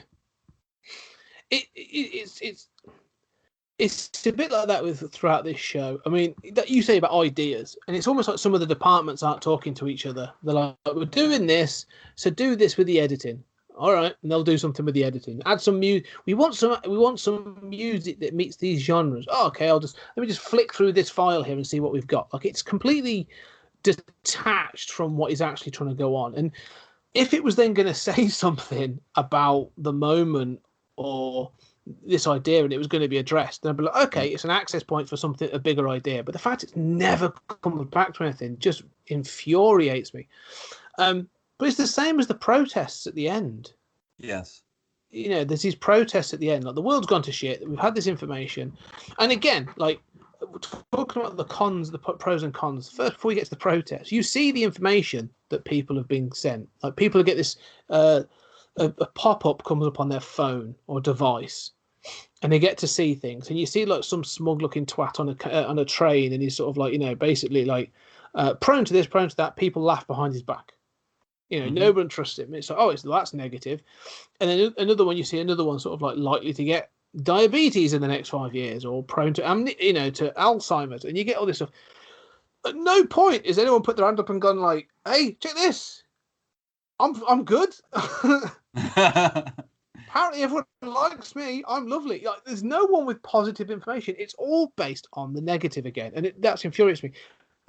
It's a bit like that with throughout this show. I mean, that you say about ideas, and it's almost like some of the departments aren't talking to each other. They're like, we're doing this, so do this with the editing. All right, and they'll do something with the editing. Add some music. We want some music that meets these genres. Oh, okay, let me just flick through this file here and see what we've got. Like, it's completely detached from what is actually trying to go on. And if it was then going to say something about the moment or this idea and it was going to be addressed, then I'd be like, okay, it's an access point for something, a bigger idea. But the fact it's never comes back to anything just infuriates me. But it's the same as the protests at the end. Yes. You know, there's these protests at the end. Like, the world's gone to shit. We've had this information. And again, like, talking about the cons, the pros and cons, first, before we get to the protests, you see the information that people have been sent. Like, people get this, a pop-up comes up on their phone or device, and they get to see things. And you see, like, some smug-looking twat on a train, and he's sort of like, you know, basically, like, prone to this, prone to that. People laugh behind his back. You know, no one trusts him. It's like, oh, that's negative. And then another one, you see another one sort of like likely to get diabetes in the next 5 years, or prone to, to Alzheimer's. And you get all this stuff. At no point is anyone put their hand up and gone like, hey, check this. I'm good. Apparently everyone likes me. I'm lovely. Like, there's no one with positive information. It's all based on the negative again. And that's infuriates me.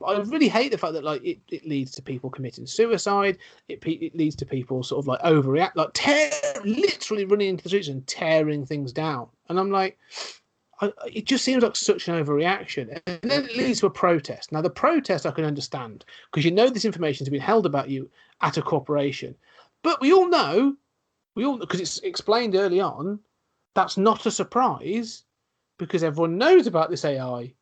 I really hate the fact that, like, it leads to people committing suicide. It leads to people sort of like overreact, like literally running into the streets and tearing things down. And I'm like, it just seems like such an overreaction. And then it leads to a protest. Now, the protest I can understand because you know this information has been held about you at a corporation, but we all know because it's explained early on, that's not a surprise because everyone knows about this AI.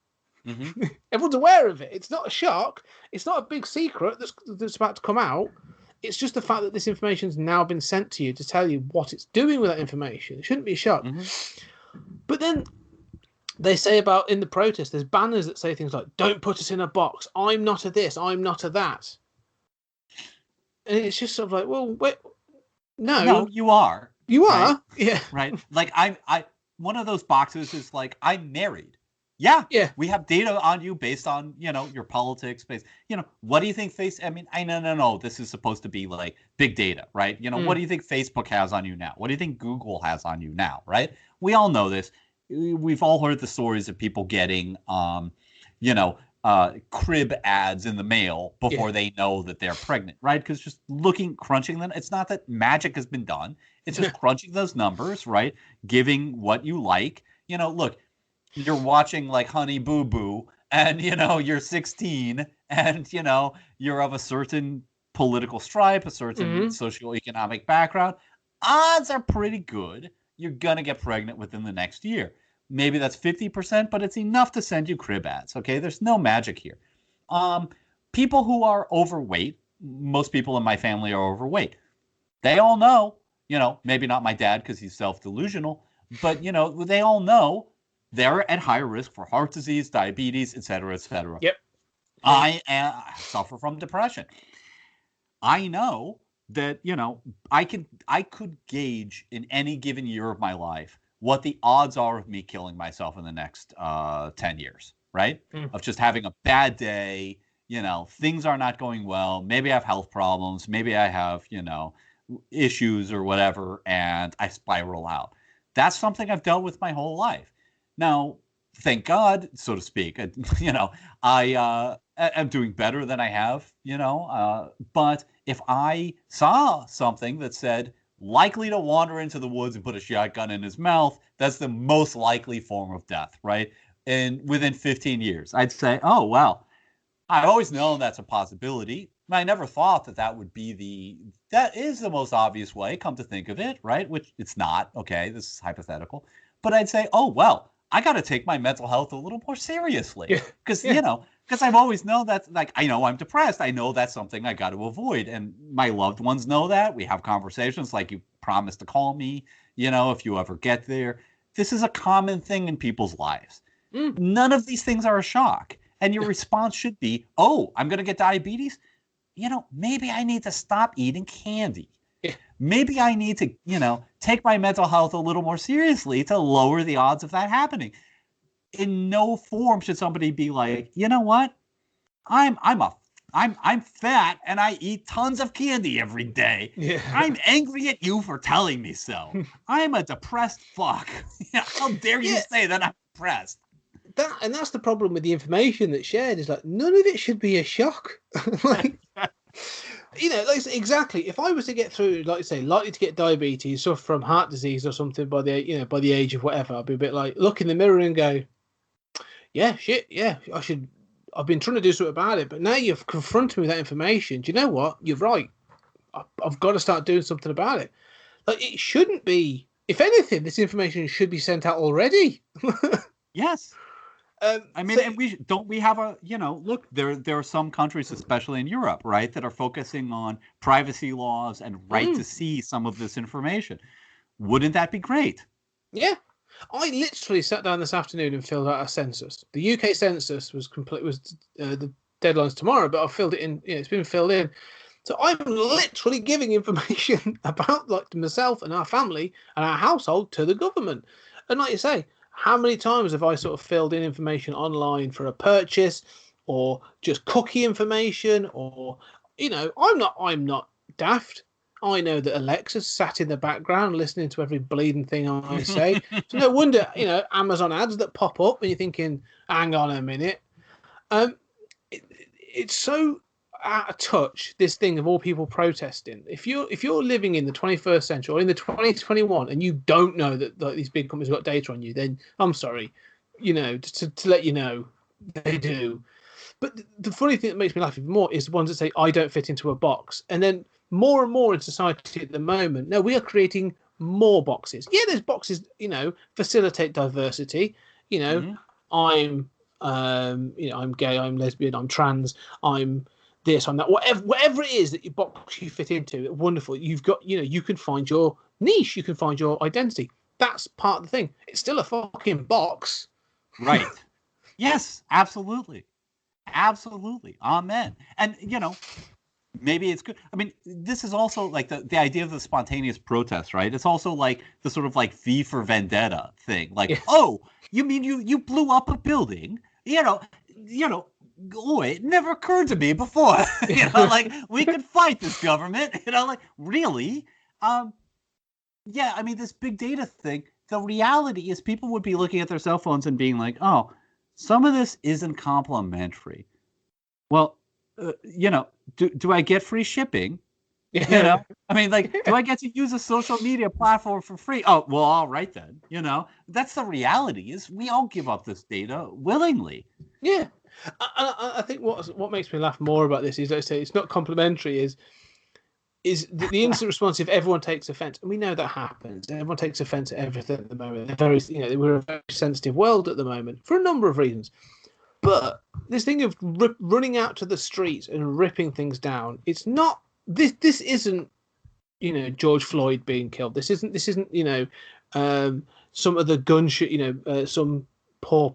Mm-hmm. Everyone's aware of it. It's not a shock. It's not a big secret that's about to come out. It's just the fact that this information has now been sent to you to tell you what it's doing with that information. It shouldn't be a shock. Mm-hmm. But then they say about in the protest, there's banners that say things like, don't put us in a box. I'm not a this. I'm not a that. And it's just sort of like, well, wait, no, you are. You right? are. Yeah. Right. Like I one of those boxes is like, I'm married. Yeah. We have data on you based on, you know, your politics, based, you know, what do you think I mean, no, this is supposed to be like big data, right? You know, what do you think Facebook has on you now? What do you think Google has on you now, right? We all know this. We've all heard the stories of people getting, crib ads in the mail before they know that they're pregnant, right? Because just crunching them, it's not that magic has been done. It's just crunching those numbers, right? Giving what you like. Look, you're watching like Honey Boo Boo and, you're 16 and, you're of a certain political stripe, a certain socioeconomic background. Odds are pretty good you're going to get pregnant within the next year. Maybe that's 50%, but it's enough to send you crib ads, okay? There's no magic here. People who are overweight, most people in my family are overweight. They all know, maybe not my dad because he's self-delusional, but, they all know they're at higher risk for heart disease, diabetes, et cetera, et cetera. Yep. I suffer from depression. I know that, I could gauge in any given year of my life what the odds are of me killing myself in the next 10 years, right? Of just having a bad day, things are not going well. Maybe I have health problems. Maybe I have, issues or whatever, and I spiral out. That's something I've dealt with my whole life. Now, thank God, so to speak, I am doing better than I have, but if I saw something that said, likely to wander into the woods and put a shotgun in his mouth, that's the most likely form of death, right? And within 15 years, I'd say, oh, well, I've always known that's a possibility. I never thought that is the most obvious way, come to think of it, right? Which it's not, okay, this is hypothetical. But I'd say, oh, well, I got to take my mental health a little more seriously. Because, because I've always known that, I know I'm depressed. I know that's something I got to avoid. And my loved ones know that. We have conversations like, you promised to call me, if you ever get there. This is a common thing in people's lives. None of these things are a shock. And your response should be, oh, I'm going to get diabetes? Maybe I need to stop eating candy. Maybe I need to, take my mental health a little more seriously to lower the odds of that happening. In no form should somebody be like, you know what? I'm fat and I eat tons of candy every day. Yeah. I'm angry at you for telling me so. I'm a depressed fuck. How dare you say that I'm depressed? That's the problem with the information that's shared, is like none of it should be a shock. Exactly. If I was to get through, like you say, likely to get diabetes, suffer from heart disease or something by the age of whatever, I'd be a bit like, look in the mirror and go, yeah, shit, yeah, I've been trying to do something about it, but now you've confronted me with that information. Do you know what? You're right. I've got to start doing something about it. Like, it shouldn't be. If anything, this information should be sent out already. Yes. And we have a, look, there are some countries, especially in Europe, right, that are focusing on privacy laws and right to see some of this information. Wouldn't that be great? Yeah. I literally sat down this afternoon and filled out a census. The UK census was the deadline's tomorrow, but I've filled it in. It's been filled in. So I'm literally giving information about myself and our family and our household to the government. And like you say, how many times have I sort of filled in information online for a purchase, or just cookie information, or I'm not daft. I know that Alexa's sat in the background listening to every bleeding thing I say. So no wonder, Amazon ads that pop up and you're thinking, hang on a minute. It's so out of touch, this thing of all people protesting. If you're living in the 21st century or in the 2021 and you don't know that these big companies have got data on you, then I'm sorry, to let you know, they do. But the funny thing that makes me laugh even more is the ones that say, I don't fit into a box. And then more and more in society at the moment, no, we are creating more boxes. Yeah, there's boxes, facilitate diversity. I'm gay, I'm lesbian, I'm trans, I'm this, I'm that, whatever it is that your box you fit into, wonderful. You've got, you can find your niche, you can find your identity. That's part of the thing. It's still a fucking box. Right. Yes, absolutely. Absolutely. Amen. And, maybe it's good. I mean, this is also like the idea of the spontaneous protest, right? It's also like the sort of like V for Vendetta thing. Like, yes. Oh, you mean you blew up a building? Oh, it never occurred to me before. Like we could fight this government. Like really? Yeah. I mean, this big data thing. The reality is, people would be looking at their cell phones and being like, "Oh, some of this isn't complimentary. Well, do I get free shipping? You know, I mean, like, do I get to use a social media platform for free? Oh, well, all right then. That's the reality is we all give up this data willingly. Yeah. I think what makes me laugh more about this is, like I say, it's not complimentary, is the instant response if everyone takes offense. And we know that happens. Everyone takes offense at everything at the moment. We're a very sensitive world at the moment for a number of reasons. But this thing of running out to the streets and ripping things down, it's not, this isn't, George Floyd being killed. This isn't, some of the gunshot, some poor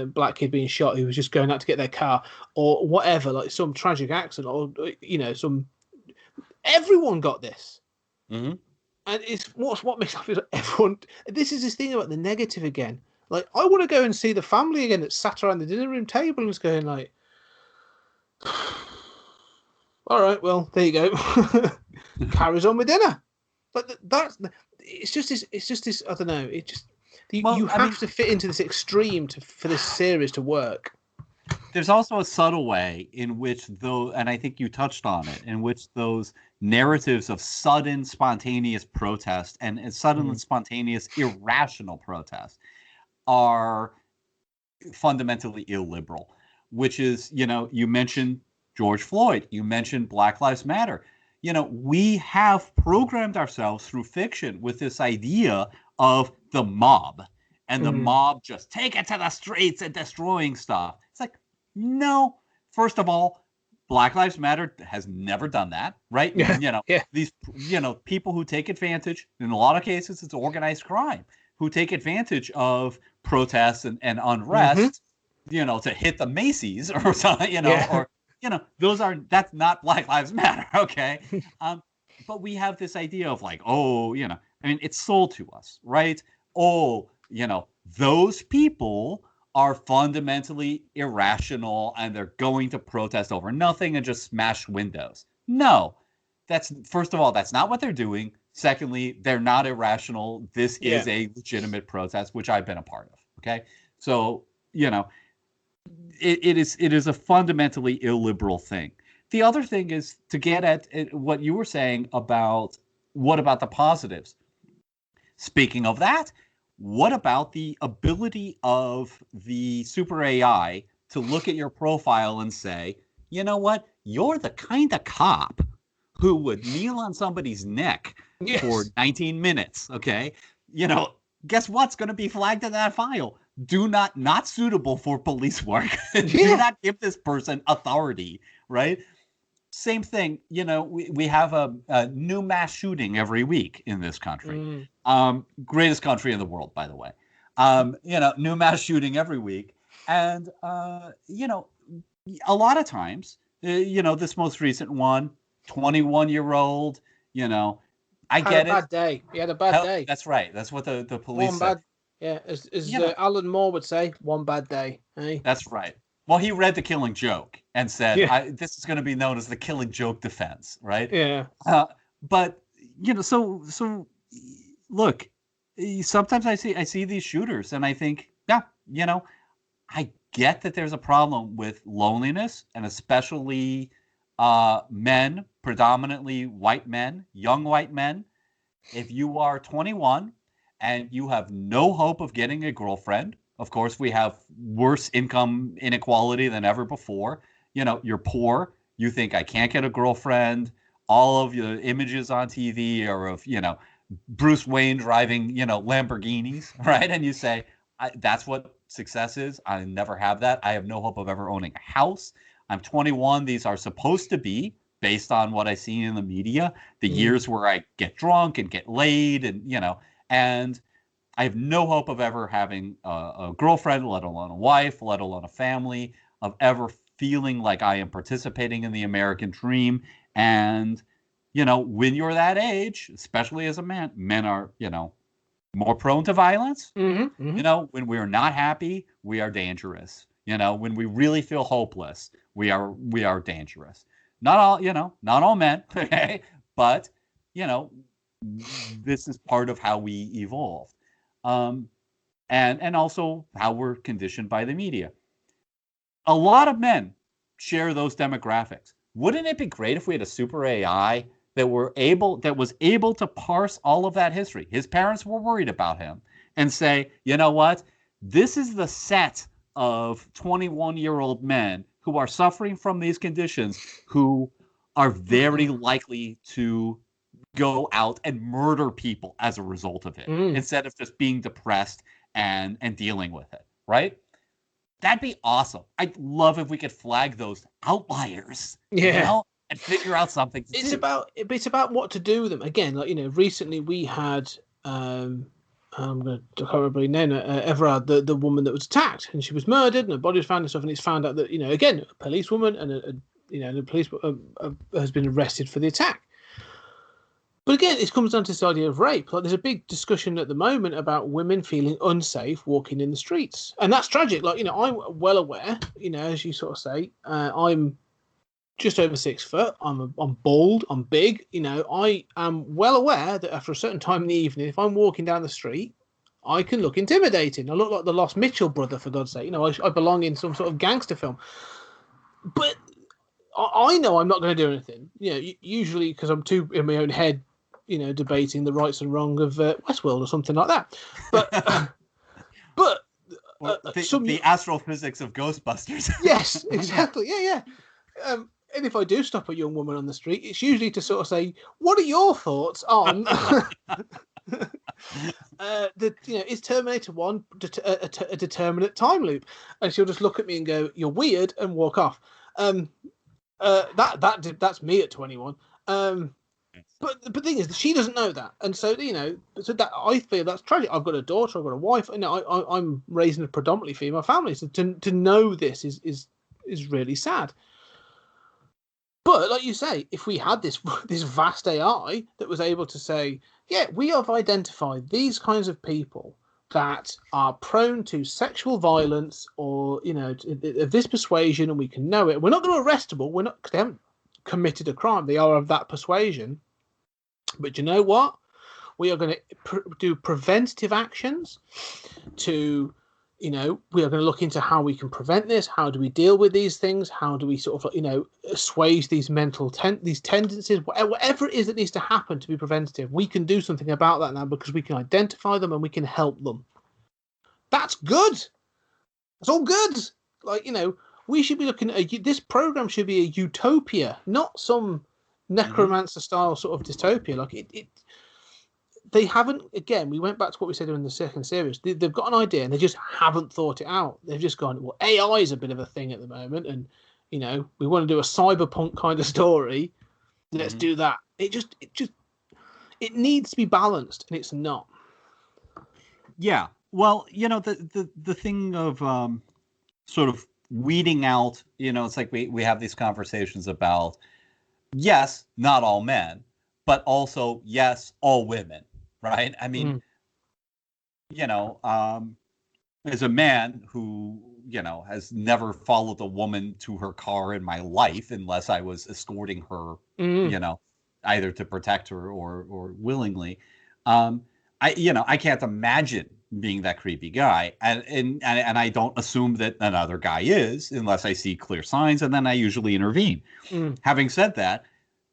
black kid being shot who was just going out to get their car or whatever, like some tragic accident or, everyone got this. Mm-hmm. And it's what makes me feel like everyone, this is this thing about the negative again. Like, I want to go and see the family again that sat around the dinner room table and was going like, all right, well, there you go. Carries on with dinner. But it's just this, I don't know. It just, you have to fit into this extreme for this series to work. There's also a subtle way in which, and I think you touched on it, in which those narratives of sudden spontaneous protest and sudden spontaneous irrational protest are fundamentally illiberal, which is, you mentioned George Floyd, you mentioned Black Lives Matter. We have programmed ourselves through fiction with this idea of the mob and the mob just take it to the streets and destroying stuff. It's like, no, first of all, Black Lives Matter has never done that, right? These, people who take advantage, in a lot of cases, it's organized crime, who take advantage of protests and unrest, to hit the Macy's or something, or, that's not Black Lives Matter, okay? But we have this idea of like, it's sold to us, right? Those people are fundamentally irrational and they're going to protest over nothing and just smash windows. No, first of all, that's not what they're doing. Secondly, they're not irrational. This is a legitimate protest, which I've been a part of. Okay. So, it is a fundamentally illiberal thing. The other thing is to get at what you were saying about what about the positives? Speaking of that, what about the ability of the super AI to look at your profile and say, you know what? You're the kind of cop who would kneel on somebody's neck for 19 minutes. Okay. Guess what's going to be flagged in that file? Not suitable for police work. Do not give this person authority, right? Same thing, we have a new mass shooting every week in this country. Greatest country in the world, by the way. New mass shooting every week. And, a lot of times, this most recent one, 21-year-old, I get it. Bad day. He had a bad day. That's right. That's what the police said. As Alan Moore would say, one bad day. Hey? That's right. Well, he read The Killing Joke and said, this is going to be known as the Killing Joke defense, right? Yeah. But, so look, sometimes I see these shooters and I think, I get that there's a problem with loneliness and especially men, predominantly white men, young white men. If you are 21 and you have no hope of getting a girlfriend, of course, we have worse income inequality than ever before. You're poor. You think I can't get a girlfriend. All of the images on TV are of, Bruce Wayne driving, Lamborghinis, right? And you say, that's what success is. I never have that. I have no hope of ever owning a house. I'm 21. These are supposed to be, based on what I see in the media, the years where I get drunk and get laid and, and I have no hope of ever having a girlfriend, let alone a wife, let alone a family, of ever feeling like I am participating in the American dream. And, when you're that age, especially as a man, men are, more prone to violence. When we're not happy, we are dangerous. When we really feel hopeless, we are dangerous. Not all men, okay? But, this is part of how we evolve. and also how we're conditioned by the media. A lot of men share those demographics. Wouldn't it be great if we had a super AI that was able to parse all of that history? His parents were worried about him and say, you know what? This is the set of 21-year-old men who are suffering from these conditions, who are very likely to go out and murder people as a result of it, instead of just being depressed and dealing with it, right? That'd be awesome. I'd love if we could flag those outliers, you know, and figure out something to do. It's about what to do with them. Again, like, you know, recently we had I can't remember her name, Everard, the woman that was attacked, and she was murdered, and her body was found and stuff, and it's found out that, you know, again, a policewoman and the police has been arrested for the attack. But again, it comes down to this idea of rape. Like, there's a big discussion at the moment about women feeling unsafe walking in the streets, and that's tragic. Like, you know, I'm well aware, you know, as you sort of say, I'm just over 6 foot. I'm bald. I'm big. You know, I am well aware that after a certain time in the evening, if I'm walking down the street, I can look intimidating. I look like the Lost Mitchell brother, for God's sake. You know, I belong in some sort of gangster film. But I know I'm not going to do anything. You know, usually because I'm too in my own head, you know, debating the rights and wrong of WestWorld or something like that. But the astrophysics of Ghostbusters. Yes, exactly. Yeah. And if I do stop a young woman on the street, it's usually to sort of say, "What are your thoughts on is Terminator 1 a determinate time loop?" And she'll just look at me and go, "You're weird," and walk off. That's me at 21. But the thing is, she doesn't know that, and so, you know, so that I feel that's tragic. I've got a daughter, I've got a wife, and I'm raising a predominantly female family, so to know this is really sad. But like you say, if we had this vast AI that was able to say, yeah, we have identified these kinds of people that are prone to sexual violence or, you know, of this persuasion, and we can know it. We're not going to arrest them. They haven't committed a crime. They are of that persuasion. But you know what? We are going to do preventative actions to, you know, we are going to look into how we can prevent this. How do we deal with these things? How do we sort of, you know, assuage these mental these tendencies? Whatever it is that needs to happen to be preventative, we can do something about that now, because we can identify them and we can help them. That's good. That's all good. Like, you know, we should be looking at this program should be a utopia, not some necromancer style sort of dystopia. Like they haven't. Again, we went back to what we said in the second series. They've got an idea and they just haven't thought it out. They've just gone, well, AI is a bit of a thing at the moment, and, you know, we want to do a cyberpunk kind of story. Let's do that. It needs to be balanced, and it's not. Yeah. Well, you know, the thing of sort of weeding out, you know, it's like we have these conversations about, yes, not all men, but also, yes, all women, right? I mean, you know, as a man who, you know, has never followed a woman to her car in my life unless I was escorting her, you know, either to protect her or willingly, I can't imagine being that creepy guy, and I don't assume that another guy is unless I see clear signs, and then I usually intervene. Having said that,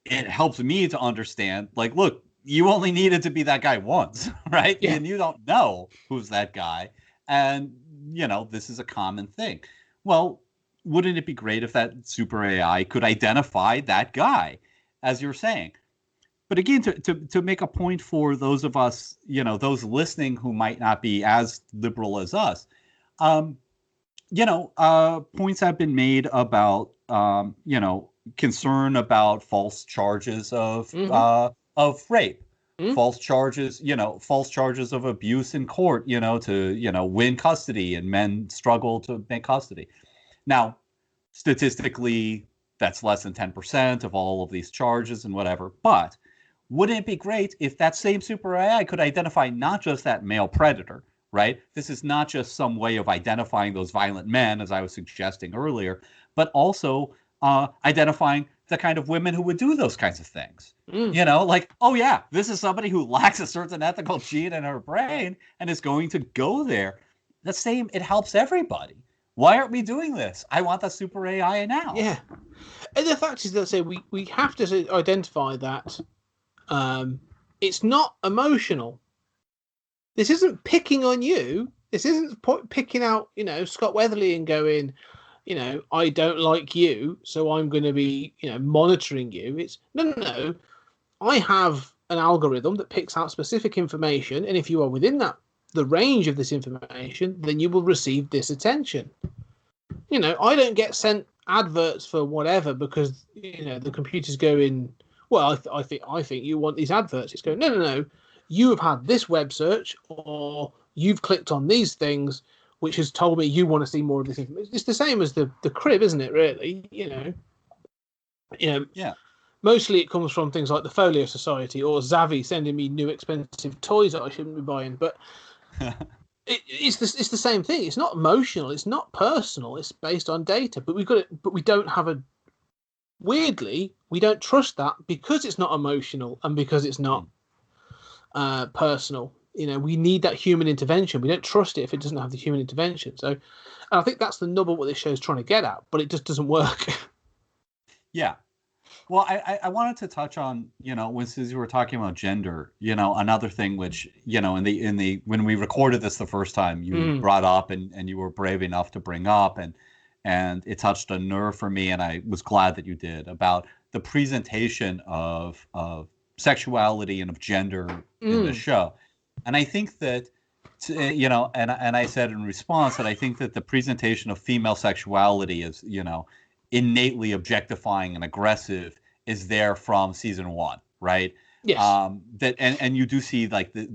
it helps me to understand, like, look, you only needed to be that guy once, right? Yeah. And you don't know who's that guy, and, you know, this is a common thing. Well, wouldn't it be great if that super AI could identify that guy, as you're saying? But again, to make a point for those of us, you know, those listening who might not be as liberal as us, you know, points have been made about, you know, concern about false charges of rape, false charges of abuse in court, you know, to, you know, win custody, and men struggle to make custody. Now, statistically, that's less than 10% of all of these charges and whatever, but wouldn't it be great if that same super AI could identify not just that male predator, right? This is not just some way of identifying those violent men, as I was suggesting earlier, but also identifying the kind of women who would do those kinds of things. You know, like, oh yeah, this is somebody who lacks a certain ethical gene in her brain and is going to go there. the same. It helps everybody. Why aren't we doing this? I want the super AI now. Yeah. And the fact is that we have to identify that it's not emotional. This isn't picking on you. This isn't picking out, Scott Weatherly and going, I don't like you, so I'm going to be, monitoring you. It's no. I have an algorithm that picks out specific information, and if you are within the range of this information, then you will receive this attention. I don't get sent adverts for whatever because the computer's going, well, I think you want these adverts. It's going, no. You have had this web search, or you've clicked on these things, which has told me you want to see more of this information. It's the same as the crib, isn't it? Really, Yeah. Mostly it comes from things like the Folio Society or Zavi sending me new expensive toys that I shouldn't be buying. But it's the same thing. It's not emotional. It's not personal. It's based on data. But we don't have weirdly, we don't trust that because it's not emotional and because it's not personal. We need that human intervention. We don't trust it if it doesn't have the human intervention. So, and I think that's the nub of what this show is trying to get at, but it just doesn't work. Yeah. Well, I wanted to touch on, since you were talking about gender, another thing which, in the when we recorded this the first time, you brought up and you were brave enough to bring up and it touched a nerve for me, and I was glad that you did, about the presentation of sexuality and of gender in the show. And I think that, and I said in response that I think that the presentation of female sexuality is, innately objectifying and aggressive is there from season 1, right? Yes. That and you do see like the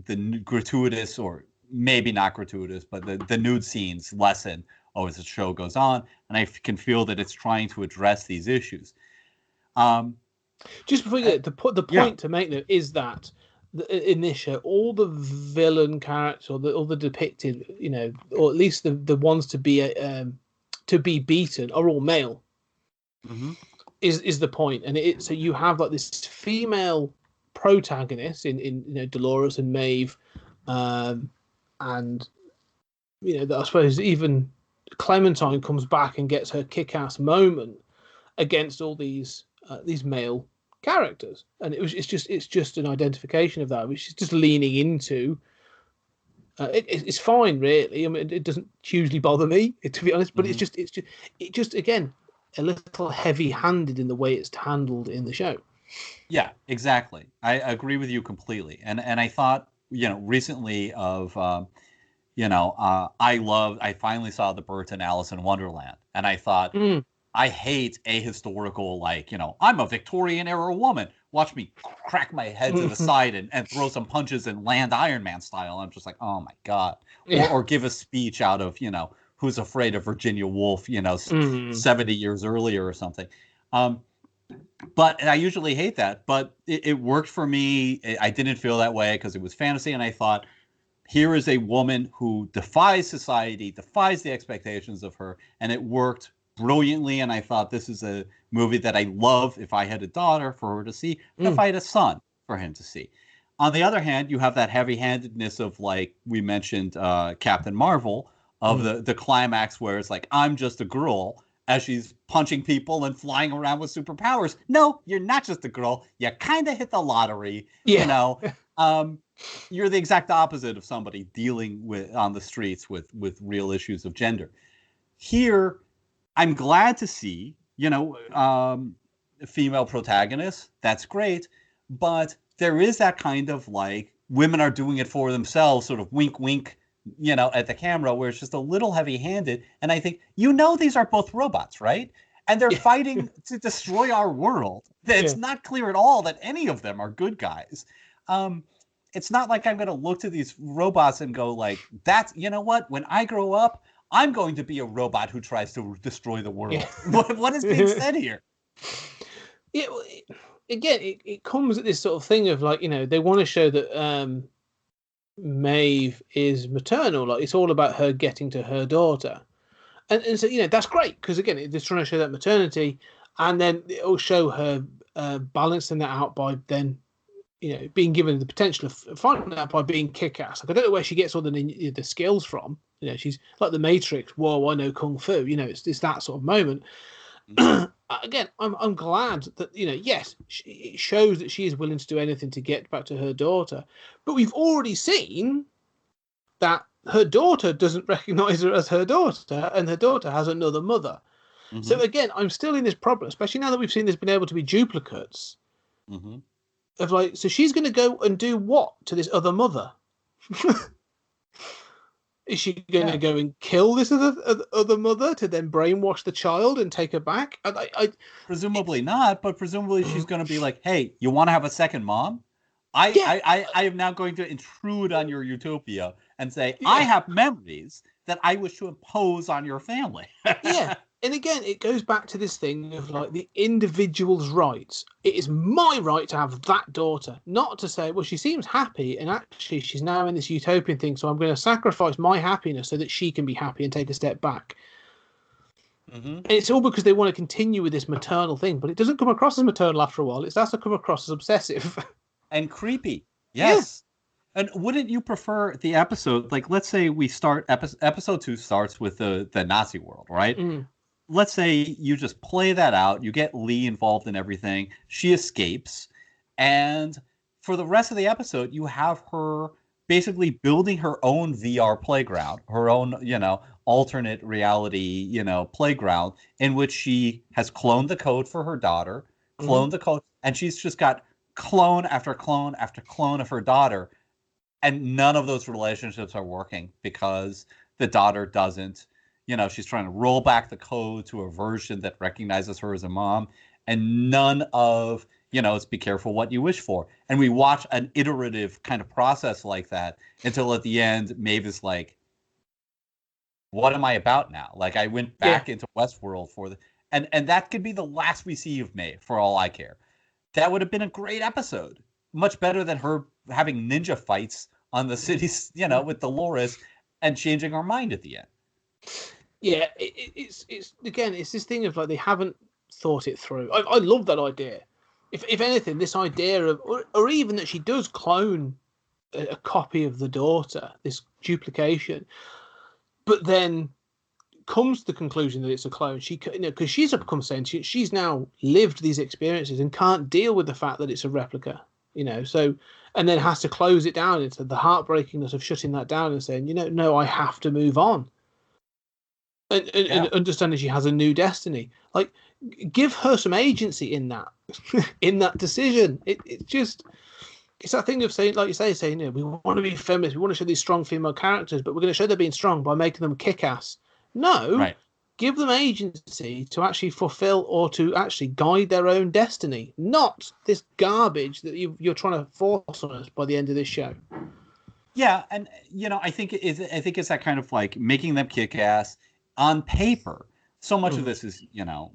gratuitous, or maybe not gratuitous, but the nude scenes lessen as the show goes on, and I can feel that it's trying to address these issues. Just before you get the point to make though is that in this show, all the villain characters, or all the depicted, or at least the ones to be beaten, are all male. Mm-hmm. Is the point, and so you have like this female protagonist in Dolores and Maeve, and that I suppose even Clementine comes back and gets her kick-ass moment against all these male characters, and it's just an identification of that, which is just leaning into. It's fine, really. I mean, it doesn't hugely bother me, to be honest. But it's just again a little heavy-handed in the way it's handled in the show. Yeah, exactly. I agree with you completely. And I thought, recently of, I finally saw The Birds and Alice in Wonderland, and I thought, I hate ahistorical, I'm a Victorian era woman. Watch me crack my head to the side and throw some punches and land Iron Man style. I'm just like, oh my God. Yeah. Or give a speech out of, Who's Afraid of Virginia Woolf, 70 years earlier or something. But I usually hate that, but it worked for me. I didn't feel that way because it was fantasy. And I thought, here is a woman who defies society, defies the expectations of her. And it worked brilliantly. And I thought, this is a movie that I love if I had a daughter for her to see, and if I had a son for him to see. On the other hand, you have that heavy-handedness of, like we mentioned, Captain Marvel, of the climax where it's like, I'm just a girl, as she's punching people and flying around with superpowers. No, you're not just a girl. You kind of hit the lottery. Yeah. You're the exact opposite of somebody dealing with on the streets with real issues of gender. Here, I'm glad to see, female protagonists. That's great. But there is that kind of like women are doing it for themselves, sort of wink, wink, at the camera, where it's just a little heavy-handed. And I think, these are both robots, right? And they're fighting to destroy our world. It's not clear at all that any of them are good guys. It's not like I'm going to look to these robots and go like, that's, what? When I grow up, I'm going to be a robot who tries to destroy the world. Yeah. What is being said here? Yeah, again, it comes at this sort of thing of like, they want to show that Maeve is maternal. Like, it's all about her getting to her daughter. And so, that's great because, again, it's trying to show that maternity, and then it'll show her balancing that out by then, being given the potential of finding that by being kick-ass. Like, I don't know where she gets all the skills from. You know, she's like the Matrix. Whoa, I know kung fu. You know, it's that sort of moment. Again, I'm glad that, you know, yes, it shows that she is willing to do anything to get back to her daughter, but we've already seen that her daughter doesn't recognize her as her daughter, and her daughter has another mother. Mm-hmm. So again, I'm still in this problem, especially now that we've seen there's been able to be duplicates Mm-hmm. of like, so she's going to go and do what to this other mother? Is she going to go and kill this other mother to then brainwash the child and take her back? Presumably not, but presumably she's going to be like, "Hey, you want to have a second mom? I am now going to intrude on your utopia and say I have memories that I wish to impose on your family." Yeah. And again, it goes back to this thing of like the individual's rights. It is my right to have that daughter, not to say, well, she seems happy and actually she's now in this utopian thing, so I'm going to sacrifice my happiness so that she can be happy and take a step back. Mm-hmm. And it's all because they want to continue with this maternal thing, but it doesn't come across as maternal after a while. It starts to come across as obsessive. And creepy. Yes. Yeah. And wouldn't you prefer the episode, like, let's say we start, episode 2 starts with the Nazi world, right? Mm. Let's say you just play that out. You get Lee involved in everything. She escapes. And for the rest of the episode, you have her basically building her own VR playground, her own, you know, alternate reality, you know, playground in which she has cloned the code for her daughter, cloned the code, and she's just got clone after clone after clone of her daughter. And none of those relationships are working because the daughter doesn't. You know, she's trying to roll back the code to a version that recognizes her as a mom. And none of, you know, it's be careful what you wish for. And we watch an iterative kind of process like that until at the end, Maeve is like, what am I about now? Like, I went back into WestWorld for the... And that could be the last we see of Maeve, for all I care. That would have been a great episode. Much better than her having ninja fights on the cities, you know, with Dolores and changing her mind at the end. Yeah, it's again, it's this thing of like they haven't thought it through. I love that idea. If anything, this idea of, or even that she does clone a copy of the daughter, this duplication, but then comes to the conclusion that it's a clone. She, you know, because she's become sentient, she's now lived these experiences and can't deal with the fact that it's a replica. You know, so, and then has to close it down into the heartbreakingness of shutting that down and saying, you know, no, I have to move on. And understanding she has a new destiny. Like, give her some agency in that, in that decision. It's just, it's that thing of saying, like you say, saying, you know, we want to be feminist, we want to show these strong female characters, but we're going to show they're being strong by making them kick-ass. No, right. Give them agency to actually fulfill or to actually guide their own destiny, not this garbage that you're trying to force on us by the end of this show. Yeah, and you know, I think it's that kind of like making them kick ass on paper. So much of this is, you know,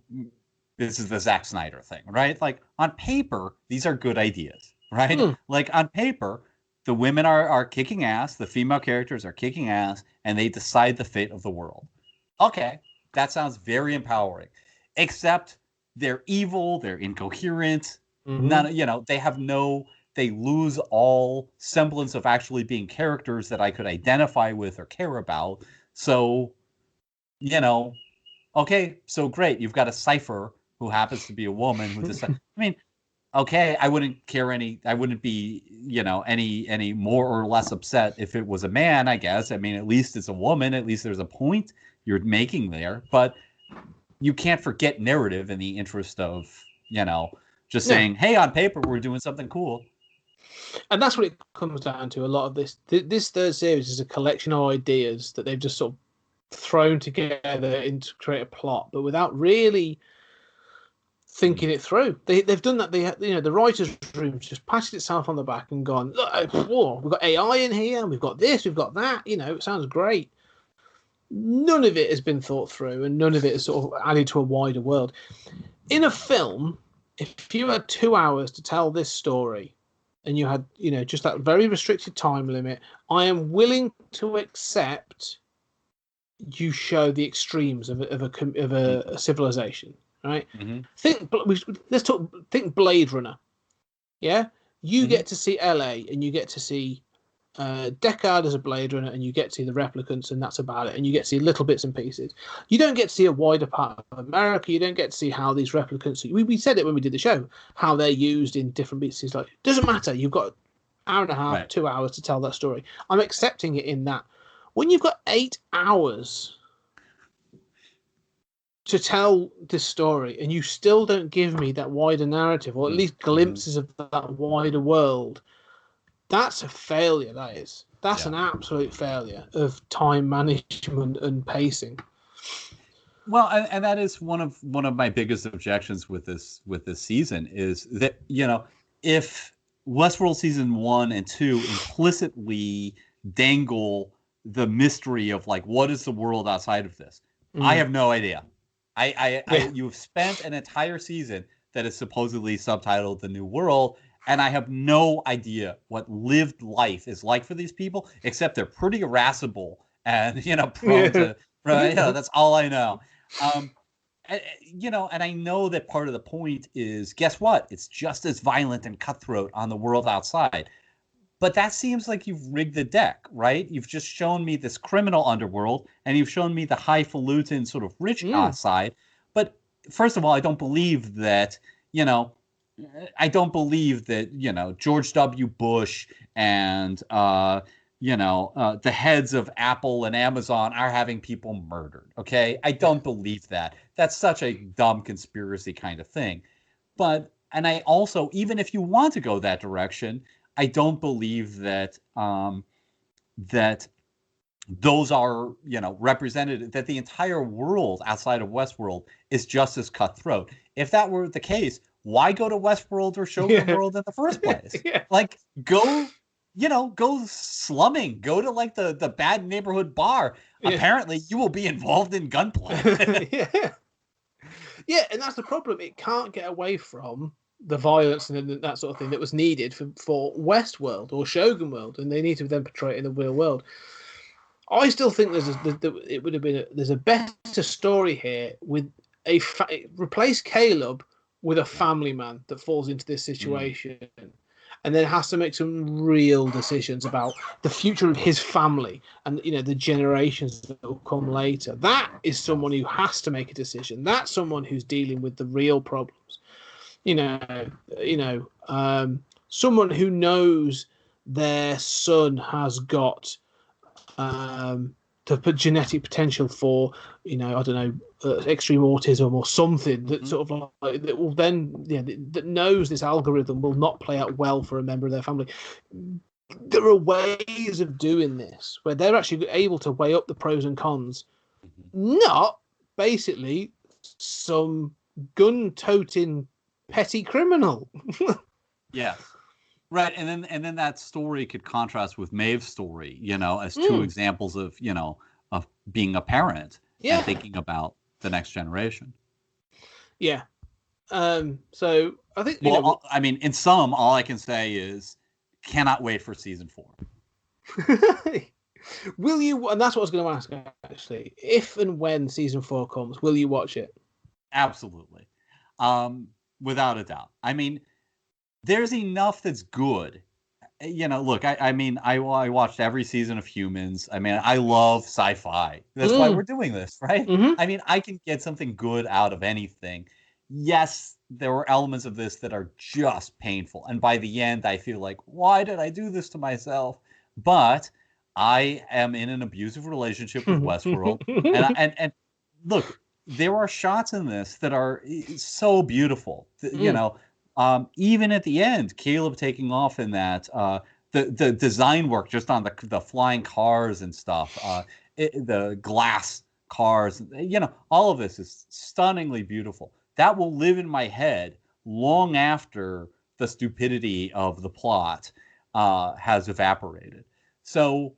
this is the Zack Snyder thing, right? Like on paper, these are good ideas, right? Like on paper, the women are kicking ass, the female characters are kicking ass, and they decide the fate of the world. Okay. That sounds very empowering, except they're evil, they're incoherent. None, you know, they lose all semblance of actually being characters that I could identify with or care about. So, you know, okay, so great. You've got a Cypher who happens to be a woman who decides, I mean, okay, I wouldn't be, you know, any more or less upset if it was a man, I guess. I mean, at least it's a woman, at least there's a point you're making there, but you can't forget narrative in the interest of, you know, just saying, hey, on paper, we're doing something cool. And that's what it comes down to. A lot of this third series is a collection of ideas that they've just sort of thrown together to create a plot, but without really thinking it through. They've done that. You know, the writer's room just patted itself on the back and gone, look, whoa, we've got AI in here, and we've got this, we've got that. You know, it sounds great. None of it has been thought through, and none of it is sort of added to a wider world. In a film, if you had 2 hours to tell this story, and you had, you know, just that very restricted time limit, I am willing to accept you show the extremes of a civilization, right? Think Blade Runner. Yeah, you get to see LA, and you get to see Deckard as a Blade Runner, and you get to see the replicants, and that's about it. And you get to see little bits and pieces. You don't get to see a wider part of America. You don't get to see how these replicants. We said it when we did the show, how they're used in different pieces. Like, doesn't matter. You've got an hour and a half, Right. 2 hours to tell that story. I'm accepting it in that. When you've got 8 hours to tell this story, and you still don't give me that wider narrative, or at least glimpses of that wider world, that's a failure. That's an absolute failure of time management and pacing. Well, and that is one of my biggest objections with this season is that, you know, if Westworld season 1 and 2 implicitly dangle the mystery of like, what is the world outside of this? I have no idea. You've spent an entire season that is supposedly subtitled The New World, and I have no idea what lived life is like for these people, except they're pretty irascible and, you know, prone to, you know, that's all I know. You know, and I know that part of the point is, guess what? It's just as violent and cutthroat on the world outside. But that seems like you've rigged the deck, right? You've just shown me this criminal underworld, and you've shown me the highfalutin sort of rich side. But first of all, I don't believe that, you know, George W. Bush and, you know, the heads of Apple and Amazon are having people murdered, okay? I don't believe that. That's such a dumb conspiracy kind of thing. But, and I also, even if you want to go that direction, I don't believe that that those are, you know, represented, that the entire world outside of Westworld is just as cutthroat. If that were the case, why go to Westworld or Shogun World in the first place? Like, go, you know, go slumming, go to like the bad neighborhood bar. Apparently you will be involved in gunplay. Yeah, and that's the problem. It can't get away from the violence and that sort of thing that was needed for Westworld or Shogun World, and they need to then portray it in the real world. I still think there's a better story here with replace Caleb with a family man that falls into this situation, and then has to make some real decisions about the future of his family and, you know, the generations that will come later. That is someone who has to make a decision. That's someone who's dealing with the real problems. Someone who knows their son has got the genetic potential for, you know, I don't know, extreme autism or something that sort of like that will then, that knows this algorithm will not play out well for a member of their family. There are ways of doing this where they're actually able to weigh up the pros and cons, not basically some gun-toting petty criminal. Yeah. Right. And then that story could contrast with Maeve's story, you know, as two examples of, you know, of being a parent and thinking about the next generation. Yeah. So I think, I mean, in sum, all I can say is cannot wait for season 4. Will you, and that's what I was going to ask actually, if and when season 4 comes, will you watch it? Absolutely. Without a doubt. I mean, there's enough that's good. You know, look, I mean, I watched every season of Humans. I mean, I love sci-fi. That's why we're doing this, right? I mean, I can get something good out of anything. Yes, there were elements of this that are just painful. And by the end, I feel like, why did I do this to myself? But I am in an abusive relationship with Westworld. and look, there are shots in this that are so beautiful. You know, even at the end, Caleb taking off in that, the design work just on the flying cars and stuff, the glass cars, you know, all of this is stunningly beautiful. That will live in my head long after the stupidity of the plot has evaporated. So,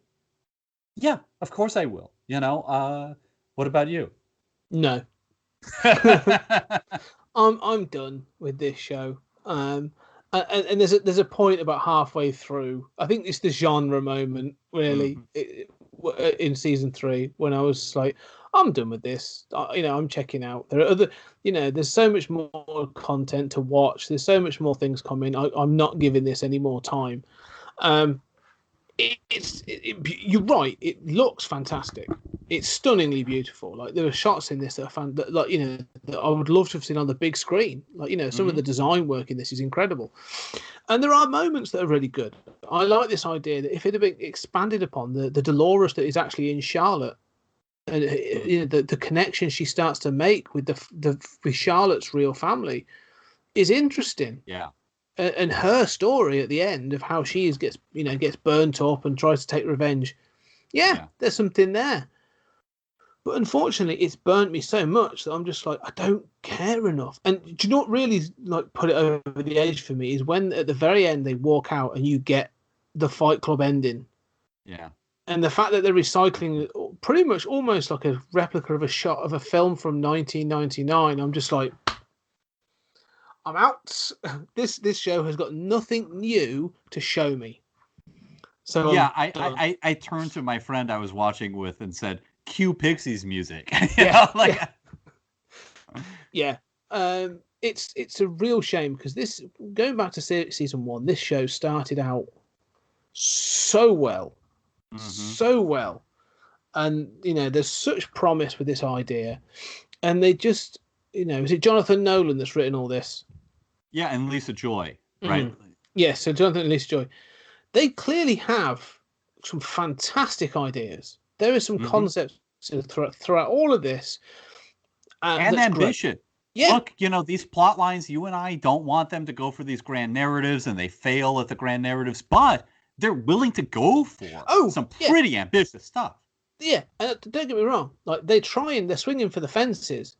yeah, of course I will. You know, what about you? No. I'm done with this show. And there's a point about halfway through. I think it's the genre moment, really, in season 3 when I was like, I'm done with this. You know, I'm checking out. There are other, you know, there's so much more content to watch. There's so much more things coming. I'm not giving this any more time. you're right. It looks fantastic. It's stunningly beautiful. Like there are shots in this that are that, like that I would love to have seen on the big screen. Like some of the design work in this is incredible, and there are moments that are really good. I like this idea that if it had been expanded upon, the Dolores that is actually in Charlotte, and the connection she starts to make with with Charlotte's real family is interesting. Yeah. And her story at the end of how she gets burnt up and tries to take revenge. Yeah, there's something there. But unfortunately, it's burnt me so much that I'm just like, I don't care enough. And do you know what really like put it over the edge for me is when at the very end they walk out and you get the Fight Club ending. Yeah. And the fact that they're recycling pretty much almost like a replica of a shot of a film from 1999, I'm just like, I'm out. This show has got nothing new to show me. So yeah, I turned to my friend I was watching with and said, "Cue Pixies music." Yeah. It's a real shame because this, going back to season 1, this show started out so well, and there's such promise with this idea, and they just is it Jonathan Nolan that's written all this? Yeah, and Lisa Joy, right? Yes, so Jonathan and Lisa Joy. They clearly have some fantastic ideas. There are some concepts throughout all of this. And ambition. Great. Yeah. Look, these plot lines, you and I don't want them to go for these grand narratives, and they fail at the grand narratives, but they're willing to go for some pretty ambitious stuff. Yeah, and don't get me wrong. Like, they're swinging for the fences.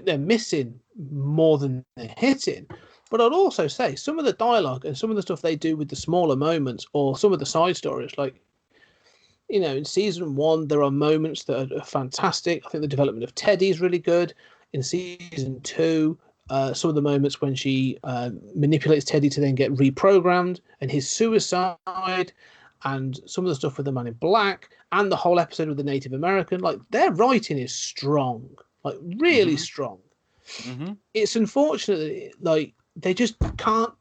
They're missing more than they're hitting. But I'd also say some of the dialogue and some of the stuff they do with the smaller moments or some of the side stories, like, in season 1, there are moments that are fantastic. I think the development of Teddy is really good. In season 2, some of the moments when she manipulates Teddy to then get reprogrammed and his suicide and some of the stuff with the Man in Black and the whole episode with the Native American, like, their writing is strong, like, really strong. It's unfortunate that, like, they just can't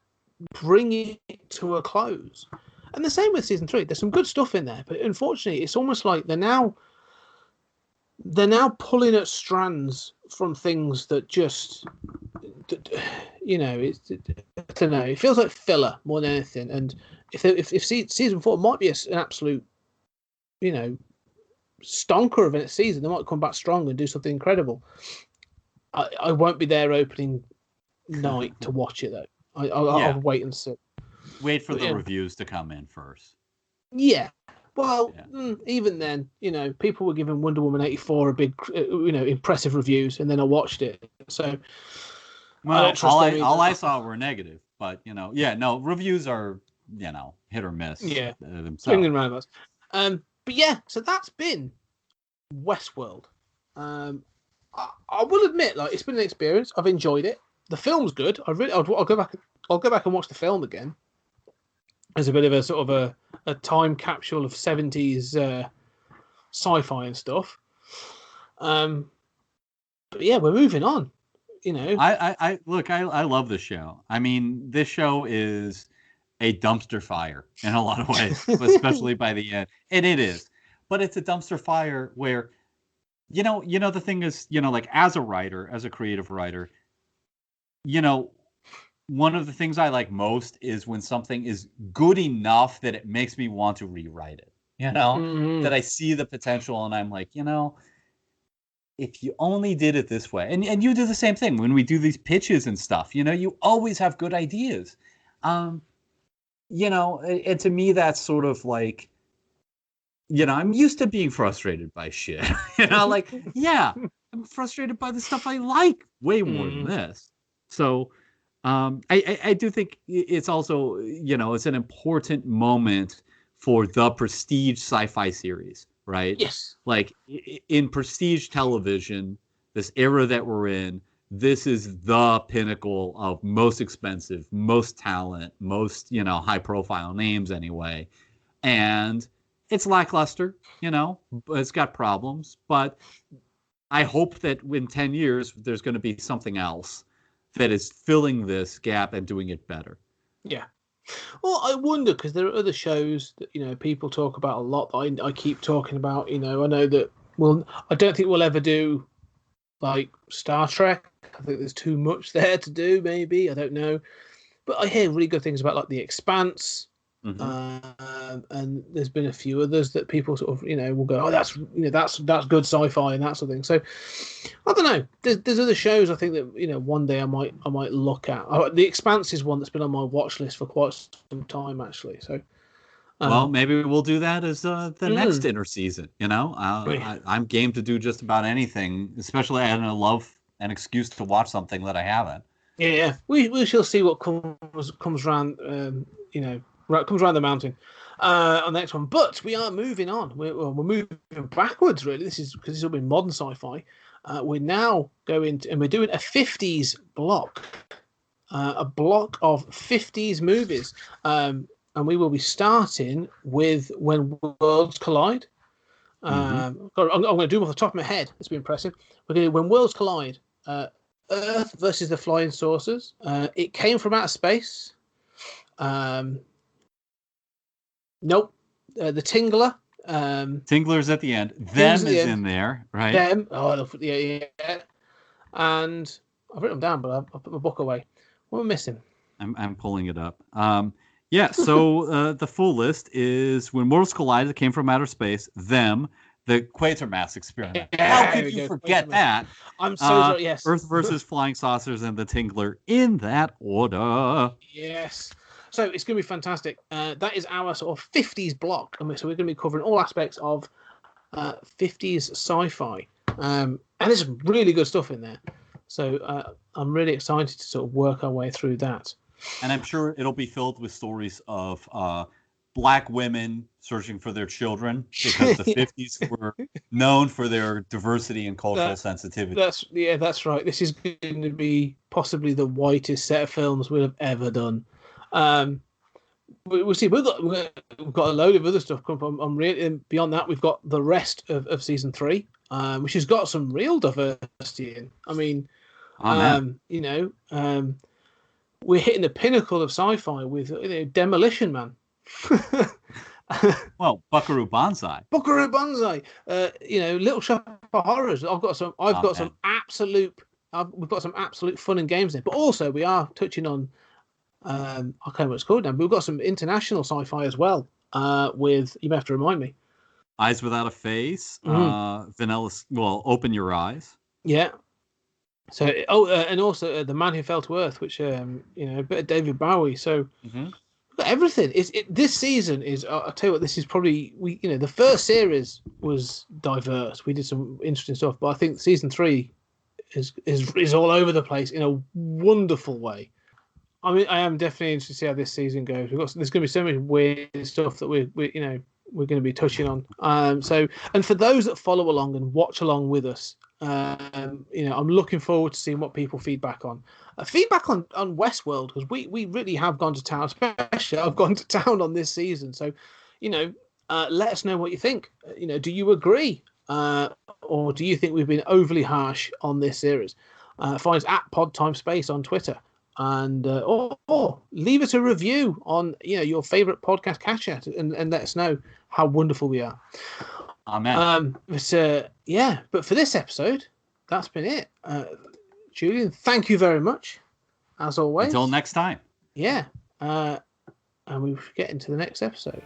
bring it to a close. And the same with season 3. There's some good stuff in there, but unfortunately, it's almost like they're now pulling at strands from things that just, it's, I don't know. It feels like filler more than anything. And if season 4 might be an absolute, stonker of a season, they might come back strong and do something incredible. I won't be there opening night to watch it though. I'll wait and see. Wait for the reviews to come in first. Yeah. Well, even then, people were giving Wonder Woman 84 a big, impressive reviews, and then I watched it. So, well, all I saw were negative. But reviews are hit or miss. Yeah, themselves. and roundabouts. But yeah, so that's been WestWorld. I will admit, like, it's been an experience. I've enjoyed it. The film's good. I'll go back. I'll go back and watch the film again as a bit of a sort of a time capsule of 70s sci-fi and stuff. But yeah, we're moving on. I love this show. I mean, this show is a dumpster fire in a lot of ways, especially by the end. And it is. But it's a dumpster fire where, the thing is, like, as a writer, as a creative writer, one of the things I like most is when something is good enough that it makes me want to rewrite it, that I see the potential and I'm like, if you only did it this way, and you do the same thing when we do these pitches and stuff, you always have good ideas. And to me, that's sort of like, I'm used to being frustrated by shit, like, yeah, I'm frustrated by the stuff I like way more than this. So, I do think it's also, it's an important moment for the prestige sci-fi series, right? Yes. Like, in prestige television, this era that we're in, this is the pinnacle of most expensive, most talent, most, high-profile names anyway. And it's lackluster, it's got problems. But I hope that in 10 years, there's going to be something else that is filling this gap and doing it better. Yeah. Well, I wonder because there are other shows that people talk about a lot that I keep talking about. I know that I don't think we'll ever do like Star Trek. I think there's too much there to do. Maybe I don't know, but I hear really good things about like The Expanse. And there's been a few others that people sort of will go, oh, that's good sci-fi and that sort of thing. So I don't know. There's other shows I think that one day I might look at. The Expanse is one that's been on my watch list for quite some time actually. So well, maybe we'll do that as the next inner season. I'm game to do just about anything, especially having a love an excuse to watch something that I haven't. Yeah. We shall see what comes around. Comes around the mountain on the next one. But we are moving on. We're moving backwards, really. This is because it's all been modern sci-fi. We're now going to, and we're doing a 50s block. A block of 50s movies. And we will be starting with When Worlds Collide. I'm going to do them off the top of my head. It's been impressive. We're going to do When Worlds Collide. Earth versus the Flying Saucers. It Came from Outer Space. Nope. The Tingler. Tingler's at the end. Them is in there, right? Them. Oh, yeah. And I've written them down, but I'll put my book away. What am I missing? I'm pulling it up. So the full list is When Worlds Collide, It Came from Outer Space, Them, The Quatermass Experiment. How could you forget that? I'm so sorry, yes. Earth versus Flying Saucers and The Tingler in that order. Yes. So it's going to be fantastic. That is our sort of 50s block. So we're going to be covering all aspects of 50s sci-fi. And there's some really good stuff in there. So I'm really excited to sort of work our way through that. And I'm sure it'll be filled with stories of Black women searching for their children, because the 50s were known for their diversity and cultural sensitivity. That's right. This is going to be possibly the whitest set of films we'll have ever done. We'll see. We've got a load of other stuff coming from. And beyond that, we've got the rest of season 3, which has got some real diversity in. I mean, we're hitting the pinnacle of sci-fi with Demolition Man. Well, Buckaroo Banzai. Little Shop of Horrors. We've got some absolute fun and games there. But also we are touching on I can't remember what it's called now, but we've got some international sci-fi as well. With, you may have to remind me, Eyes Without a Face, Vanilla. Well, Open Your Eyes. Yeah. So, and also The Man Who Fell to Earth, which a bit of David Bowie. So we've got everything. This season is. I'll tell you what. This is probably the first series was diverse. We did some interesting stuff, but I think season 3 is all over the place in a wonderful way. I mean, I am definitely interested to see how this season goes. There's going to be so much weird stuff that we're going to be touching on. And for those that follow along and watch along with us, I'm looking forward to seeing what people feedback on. Feedback on WestWorld, because we really have gone to town. Especially, I've gone to town on this season. So, let us know what you think. Do you agree, or do you think we've been overly harsh on this series? Find us at PodTimeSpace on Twitter. And or leave us a review on your favorite podcast catcher and let us know how wonderful we are. Amen. But for this episode, that's been it. Julian, thank you very much, as always. Until next time. Yeah. And we get into the next episode.